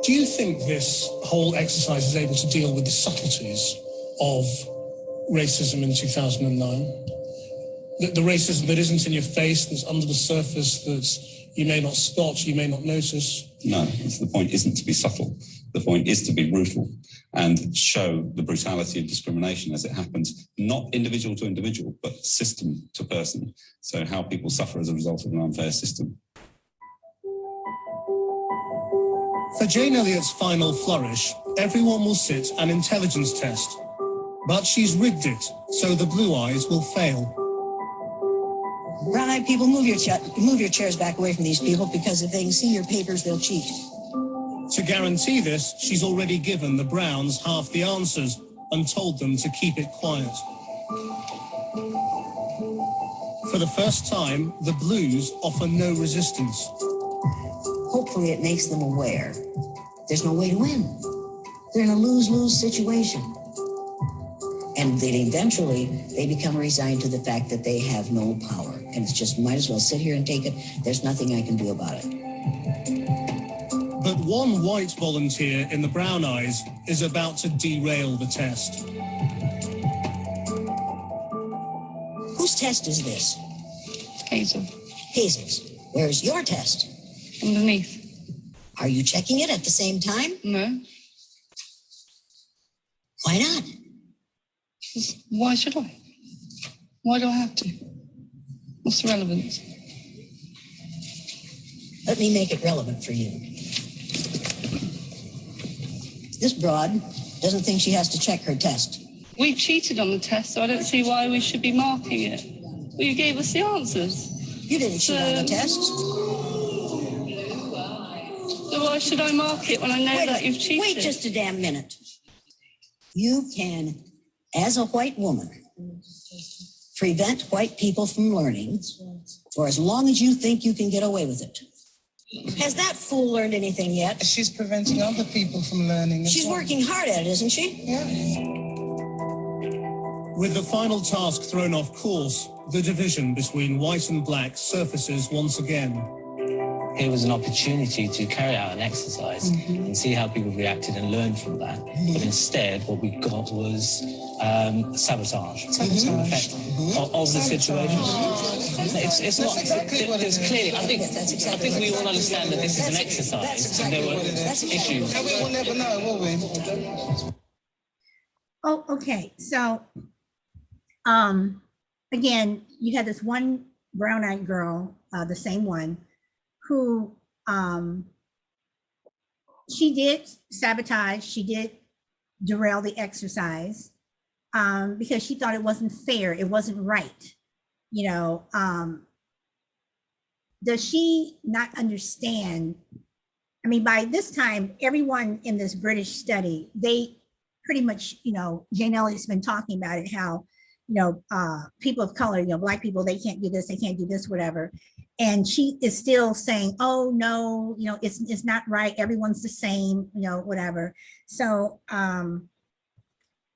Do you think this whole exercise is able to deal with the subtleties of racism in 2009? The racism that isn't in your face, that's under the surface, that you may not spot, you may not notice? No, the point isn't to be subtle. The point is to be brutal and show the brutality of discrimination as it happens, not individual to individual, but system to person. So how people suffer as a result of an unfair system. For Jane Elliot's final flourish, everyone will sit an intelligence test. But she's rigged it so the blue eyes will fail. Brown-eyed people, move your chairs back away from these people, because if they can see your papers, they'll cheat. To guarantee this, she's already given the Browns half the answers and told them to keep it quiet. For the first time, the Blues offer no resistance. Hopefully it makes them aware there's no way to win. They're in a lose-lose situation. And then eventually they become resigned to the fact that they have no power. And it's just, might as well sit here and take it. There's nothing I can do about it. But one white volunteer in the Brown Eyes is about to derail the test. Whose test is this? Hazel. Hazel's. Where's your test? Underneath. Are you checking it at the same time? No. Why not? Why should I? Why do I have to? What's the relevance? Let me make it relevant for you. This broad doesn't think she has to check her test. We cheated on the test, so I don't see why we should be marking it. Well, you gave us the answers. You didn't cheat on the test. So why should I mark it when I know that you've cheated? Wait just a damn minute. You can, as a white woman, prevent white people from learning for as long as you think you can get away with it. Has that fool learned anything yet? She's preventing other people from learning. She's working hard at it, isn't she? Yeah. With the final task thrown off course, the division between white and black surfaces once again. Here was an opportunity to carry out an exercise and see how people reacted and learn from that. But instead, what we got was sabotage. Of the situation. It's not. It's clearly. I think we all understand that this is an exercise. And there were issues. And we will never know, will we? Oh, okay. So, again, you had this one brown-eyed girl, the same one, who she did sabotage. She did derail the exercise because she thought it wasn't fair. It wasn't right. You know, does she not understand? I mean, by this time, everyone in this British study, they pretty much, you know, Jane Elliott's been talking about it, how, you know, people of color, you know, black people, they can't do this, they can't do this, whatever. And she is still saying, oh, no, you know, it's not right. Everyone's the same, you know, whatever. So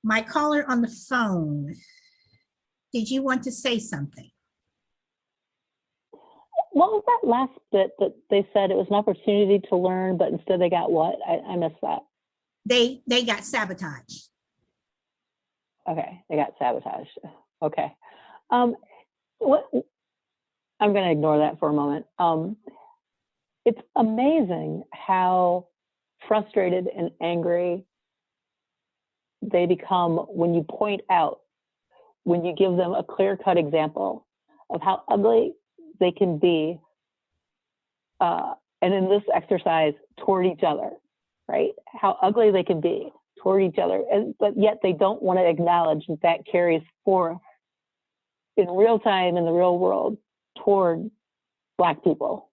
my caller on the phone, did you want to say something? What was that last bit that they said it was an opportunity to learn, but instead they got what? I missed that. They got sabotaged. Okay, they got sabotaged. Okay. What? I'm going to ignore that for a moment. It's amazing how frustrated and angry they become when you point out, when you give them a clear-cut example of how ugly they can be, and in this exercise, toward each other, right? How ugly they can be toward each other, but yet they don't want to acknowledge that that carries forth in real time in the real world toward Black people.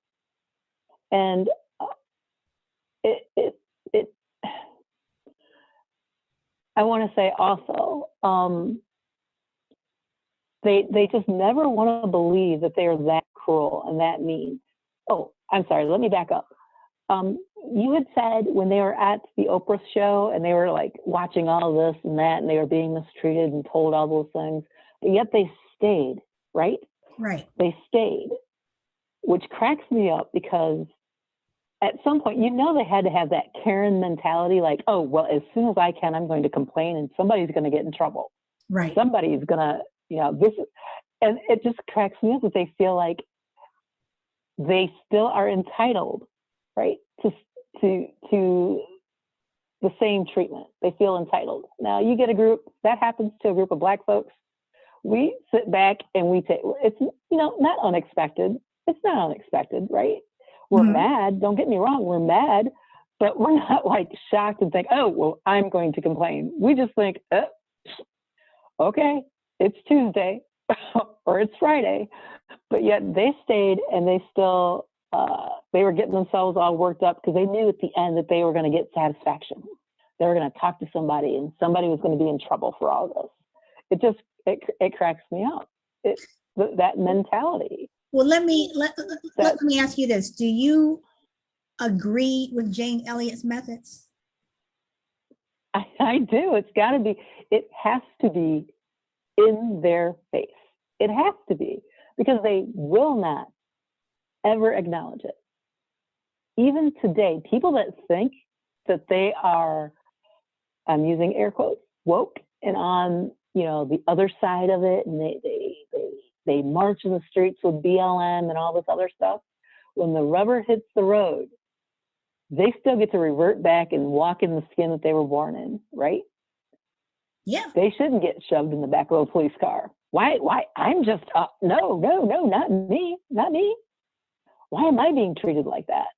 And I want to say also, they just never want to believe that they are that cruel and that mean. Oh, I'm sorry, let me back up. You had said when they were at the Oprah show and they were like watching all this and that, and they were being mistreated and told all those things, but yet they stayed, right? Right. They stayed, which cracks me up because at some point, you know, they had to have that Karen mentality, like, oh, well, as soon as I can, I'm going to complain and somebody's going to get in trouble. Right. Somebody's going to, you know, this is, and it just cracks me up that they feel like they still are entitled, right, to the same treatment. They feel entitled. Now, you get a group, that happens to a group of Black folks. We sit back and we take, it's, you know, not unexpected. It's not unexpected, right? We're mad. Don't get me wrong. We're mad, but we're not like shocked and think, oh, well, I'm going to complain. We just think, okay, it's Tuesday or it's Friday, but yet they stayed and they still, they were getting themselves all worked up because they knew at the end that they were going to get satisfaction. They were going to talk to somebody and somebody was going to be in trouble for all this. It just, it cracks me up. That mentality. Well, let me ask you this. Do you agree with Jane Elliott's methods? I do. It's got to be, it has to be in their face. It has to be, because they will not ever acknowledge it. Even today, people that think that they are, I'm using air quotes, woke and on, you know, the other side of it, and they march in the streets with BLM and all this other stuff. When the rubber hits the road, they still get to revert back and walk in the skin that they were born in, right? Yeah. They shouldn't get shoved in the back of a police car. Why? I'm just, no, not me. Why am I being treated like that?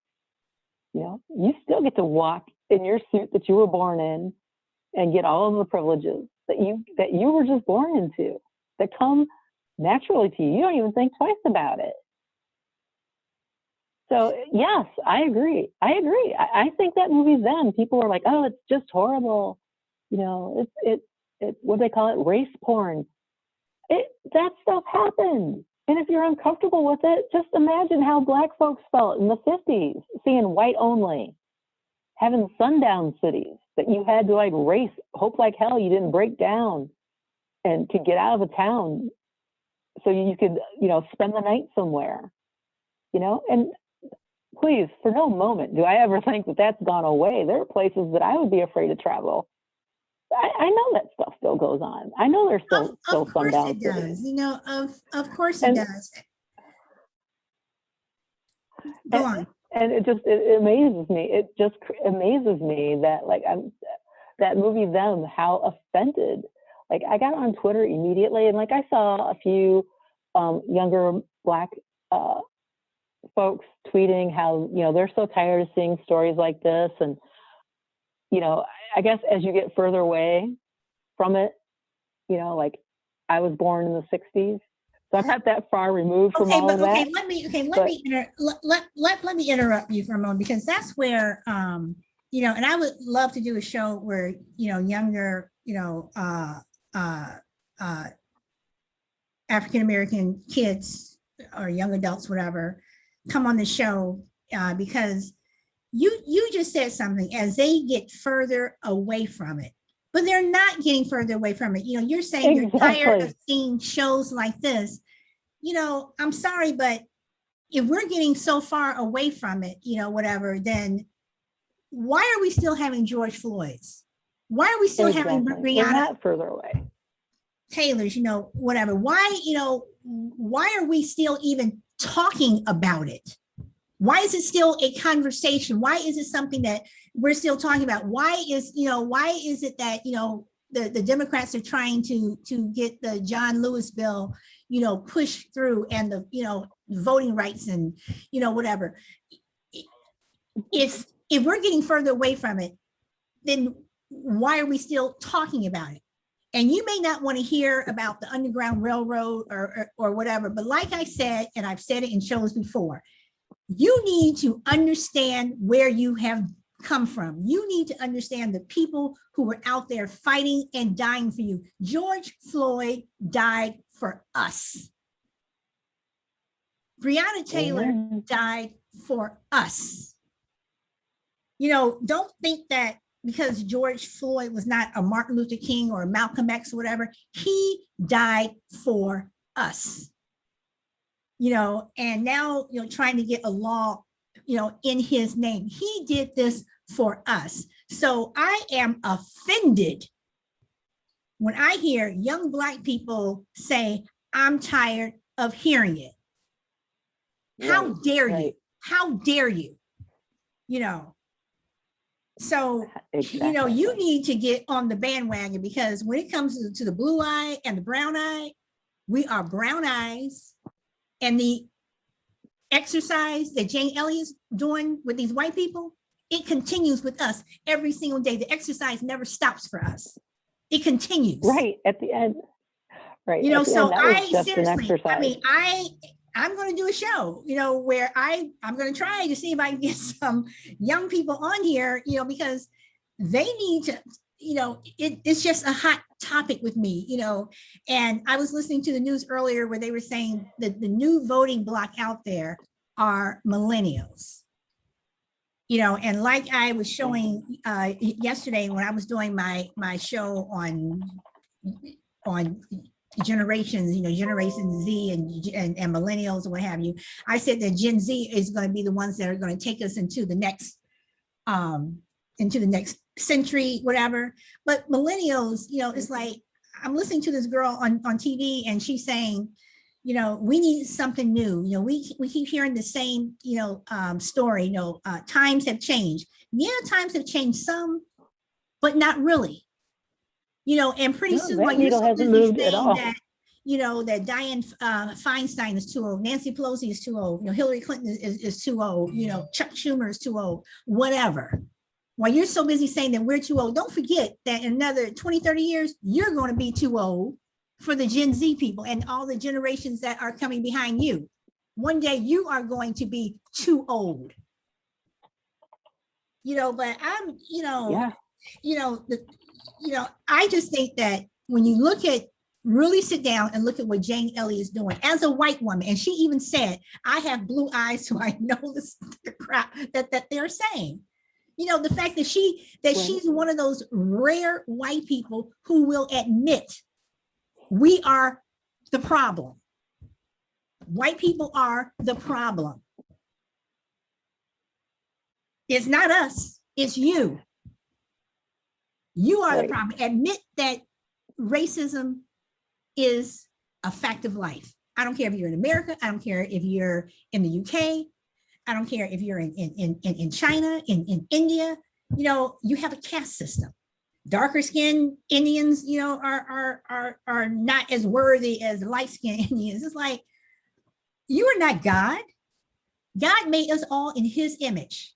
You know, you still get to walk in your suit that you were born in and get all of the privileges that you were just born into, that come naturally to you. You don't even think twice about it. So yes, I agree. I think that movie's them. People are like, oh, it's just horrible. You know, it what do they call it? Race porn. That stuff happened. And if you're uncomfortable with it, just imagine how Black folks felt in the 50s, seeing white only, having sundown cities that you had to like race, hope like hell you didn't break down and could get out of a town so you could, you know, spend the night somewhere, you know. And please, for no moment do I ever think that that's gone away. There are places that I would be afraid to travel. I know that stuff still goes on. I know there's still sundown. Of course it does. You know, of course it does. Go on. And it amazes me. It just amazes me that like that movie Them, how offended. Like I got on Twitter immediately, and like I saw a few younger Black folks tweeting how, you know, they're so tired of seeing stories like this, and you know, I guess as you get further away from it, you know, like I was born in the 60s, so I'm not that far removed from all of that. Okay, let me interrupt you for a moment, because that's where you know, and I would love to do a show where, you know, younger, you know, African American kids or young adults, whatever, come on the show, because you just said something, as they get further away from it, but they're not getting further away from it. You know, you're saying you're tired of seeing shows like this. You know, I'm sorry, but if we're getting so far away from it, you know, whatever, then why are we still having George Floyd's? Why are we still having Breonna further away Taylor's, you know, whatever? Why, you know, why are we still even talking about it? Why is it still a conversation? Why is it something that we're still talking about? Why is it that, you know, the Democrats are trying to get the John Lewis bill, you know, pushed through, and the, you know, voting rights and, you know, whatever. If we're getting further away from it, then why are we still talking about it? And you may not want to hear about the Underground Railroad or whatever, but like I said, and I've said it in shows before, you need to understand where you have come from. You need to understand the people who were out there fighting and dying for you. George Floyd died for us. Breonna Taylor died for us. You know, don't think that because George Floyd was not a Martin Luther King or a Malcolm X or whatever, he died for us. You know, and now, you know, trying to get a law, you know, in his name. He did this for us. So I am offended when I hear young Black people say, I'm tired of hearing it. How dare you? How dare you? You know, so, you know, you need to get on the bandwagon, because when it comes to the blue eye and the brown eye, we are brown eyes. And the exercise that Jane Elliott's doing with these white people, it continues with us every single day. The exercise never stops for us. It continues. Right, at the end. Right. You know, so I seriously, I mean, I'm going to do a show, you know, where I'm going to try to see if I can get some young people on here, you know, because they need to, you know, it's just a hot topic with me, you know. And I was listening to the news earlier where they were saying that the new voting bloc out there are millennials. You know, and like I was showing yesterday when I was doing my show on generations, you know, Generation Z and millennials and what have you, I said that Gen Z is going to be the ones that are going to take us into the next century, whatever. But millennials, you know, it's like I'm listening to this girl on TV and she's saying, you know, we need something new. You know, we keep hearing the same, you know, story. You know, times have changed. Yeah, times have changed some, but not really. You know, and pretty soon, that needle hasn't moved at all. That, you know, that Dianne Feinstein is too old, Nancy Pelosi is too old, you know, Hillary Clinton is too old, you know, Chuck Schumer is too old, whatever. While you're so busy saying that we're too old, don't forget that in another 20, 30 years, you're going to be too old for the Gen Z people and all the generations that are coming behind you. One day you are going to be too old. You know, but I'm, you know, I just think that when you look at, really sit down and look at what Jane Elliott is doing as a white woman, and she even said, I have blue eyes, so I know the crap that they're saying. You know, the fact that she's one of those rare white people who will admit we are the problem. White people are the problem. It's not us, it's you. You are the problem. Admit that racism is a fact of life. I don't care if you're in America. I don't care if you're in the UK. I don't care if you're in China, in India. You know, you have a caste system. Darker skinned Indians, you know, are not as worthy as light skinned Indians. It's like, you are not God. God made us all in his image.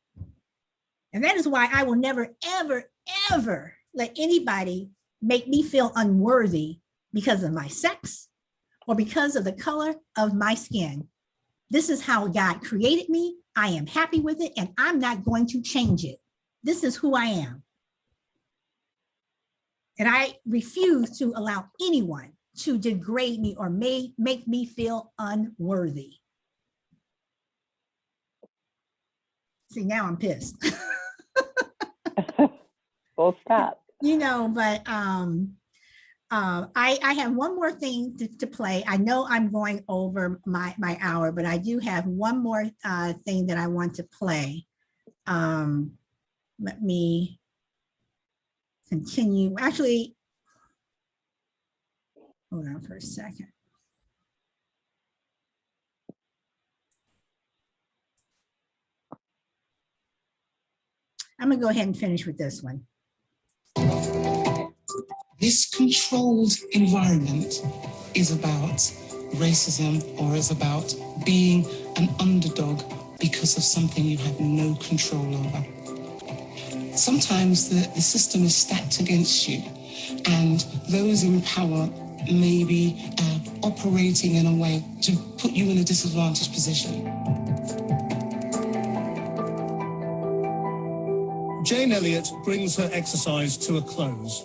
And that is why I will never, ever, ever let anybody make me feel unworthy because of my sex or because of the color of my skin. This is how God created me. I am happy with it, and I'm not going to change it. This is who I am. And I refuse to allow anyone to degrade me or make me feel unworthy. See, now I'm pissed. Full stop. You know, but I have one more thing to play. I know I'm going over my hour, but I do have one more thing that I want to play. Let me continue. Actually, hold on for a second. I'm gonna go ahead and finish with this one. This controlled environment is about racism, or is about being an underdog because of something you have no control over. Sometimes the system is stacked against you, and those in power may be operating in a way to put you in a disadvantaged position. Jane Elliot brings her exercise to a close.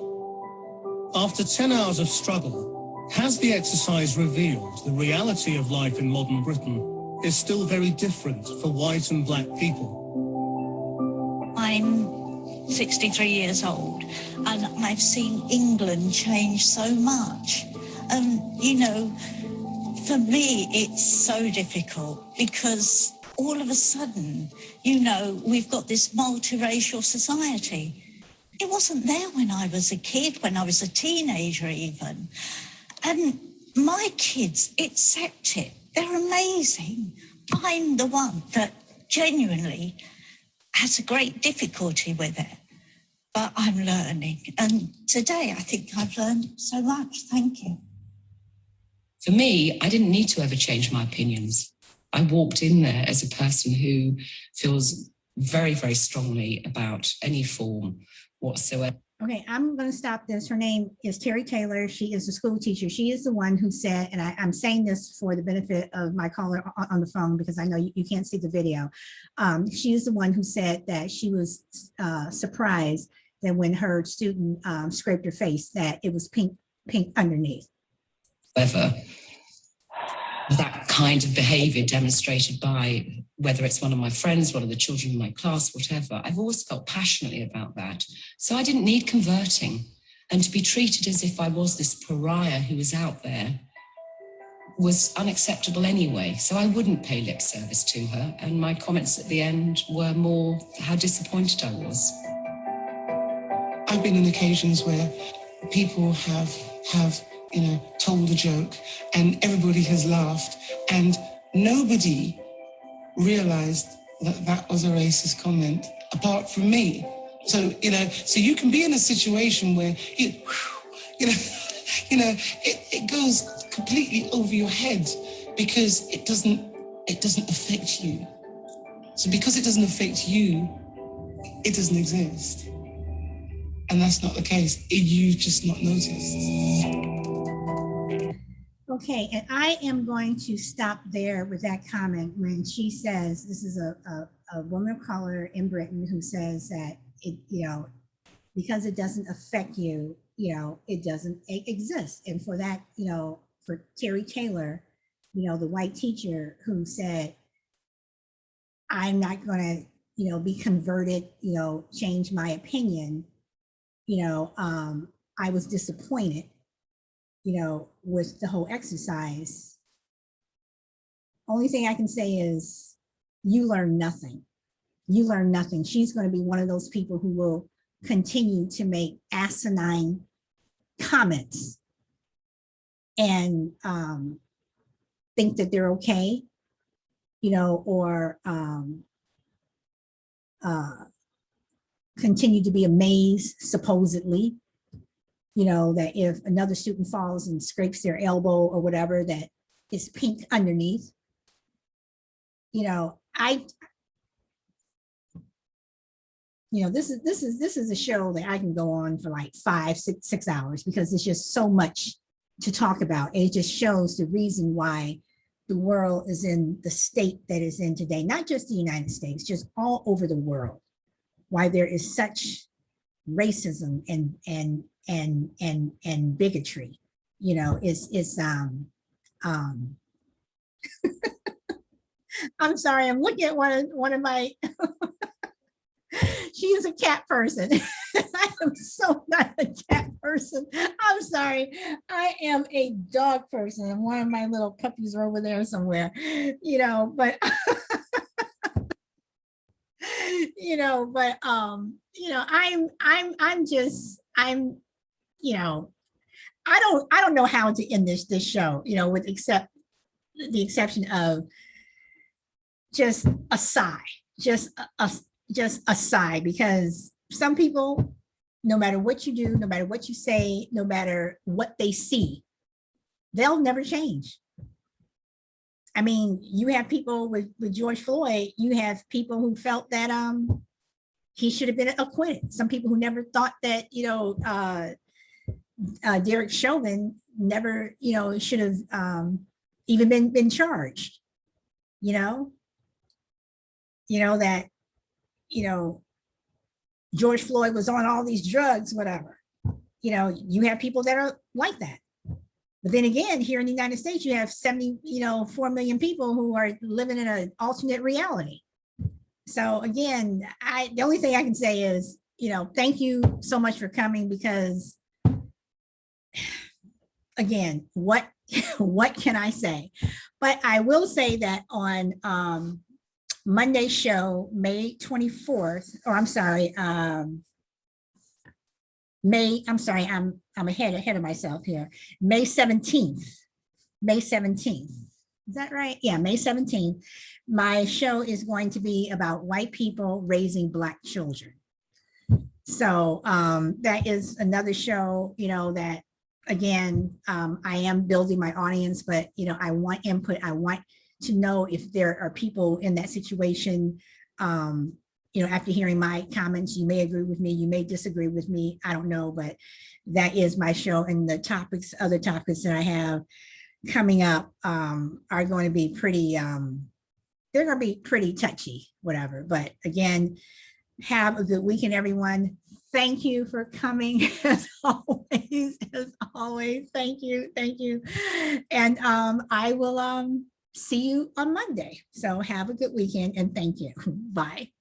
After 10 hours of struggle, has the exercise revealed the reality of life in modern Britain is still very different for white and black people? I'm 63 years old and I've seen England change so much. You know, for me, it's so difficult because all of a sudden, you know, we've got this multiracial society. It wasn't there when I was a kid, when I was a teenager even. And my kids accept it. They're amazing. I'm the one that genuinely has a great difficulty with it, but I'm learning. And today I think I've learned so much. Thank you. For me, I didn't need to ever change my opinions. I walked in there as a person who feels very, very strongly about any form whatsoever. Okay, I'm going to stop this. Her name is Terry Taylor. She is a school teacher. She is the one who said, and I'm saying this for the benefit of my caller on the phone because I know you can't see the video. She is the one who said that she was surprised that when her student scraped her face, that it was pink underneath. However, that kind of behavior demonstrated by whether it's one of my friends, one of the children in my class, whatever, I've always felt passionately about that. So I didn't need converting, and to be treated as if I was this pariah who was out there was unacceptable anyway. So I wouldn't pay lip service to her. And my comments at the end were more how disappointed I was. I've been in occasions where people have you know, told a joke and everybody has laughed and nobody realized that that was a racist comment apart from me. So, you know, so you can be in a situation where, it goes completely over your head because it doesn't affect you. So because it doesn't affect you, it doesn't exist. And that's not the case. You've just not noticed. Okay, and I am going to stop there with that comment when she says, this is a woman of color in Britain who says that it, you know, because it doesn't affect you, you know, it doesn't exist. And for that, you know, for Terry Taylor, you know, the white teacher who said, I'm not going to, you know, be converted, you know, change my opinion, you know, I was disappointed, you know, with the whole exercise. Only thing I can say is you learn nothing. You learn nothing. She's going to be one of those people who will continue to make asinine comments and think that they're okay, you know, or continue to be amazed, supposedly, you know, that if another student falls and scrapes their elbow or whatever, that is pink underneath. You know, this is a show that I can go on for like 5, 6 hours because there's just so much to talk about. And it just shows the reason why the world is in the state that it's in today, not just the United States, just all over the world, why there is such racism and bigotry. You know, I'm sorry, I'm looking at one of my she is a cat person. I am so not a cat person. I'm sorry. I am a dog person. And one of my little puppies are over there somewhere, you know, but you know, but you know, I'm you know, I don't know how to end this show, you know, with the exception of just a sigh, just a sigh, because some people, no matter what you do, no matter what you say, no matter what they see, they'll never change. I mean, you have people with George Floyd, you have people who felt that he should have been acquitted. Some people who never thought that, you know, Derek Chauvin never, should have even been charged, that, George Floyd was on all these drugs, whatever. You have people that are like that. But then again, here in the United States, you have 4 million people who are living in an alternate reality. So again, the only thing I can say is, thank you so much for coming, because again, what can I say? But I will say that on Monday's show, May 24th, or I'm sorry, I'm ahead of myself here. May 17th. Is that right? Yeah, May 17th. My show is going to be about white people raising Black children. So that is another show, that again, I am building my audience, but I want input. I want to know if there are people in that situation. After hearing my comments, you may agree with me, you may disagree with me, I don't know, but that is my show. And the other topics that I have coming up are going to be pretty, they're going to be pretty touchy, whatever. But again, have a good weekend, everyone. Thank you for coming as always, thank you. And I will see you on Monday. So have a good weekend and thank you. Bye.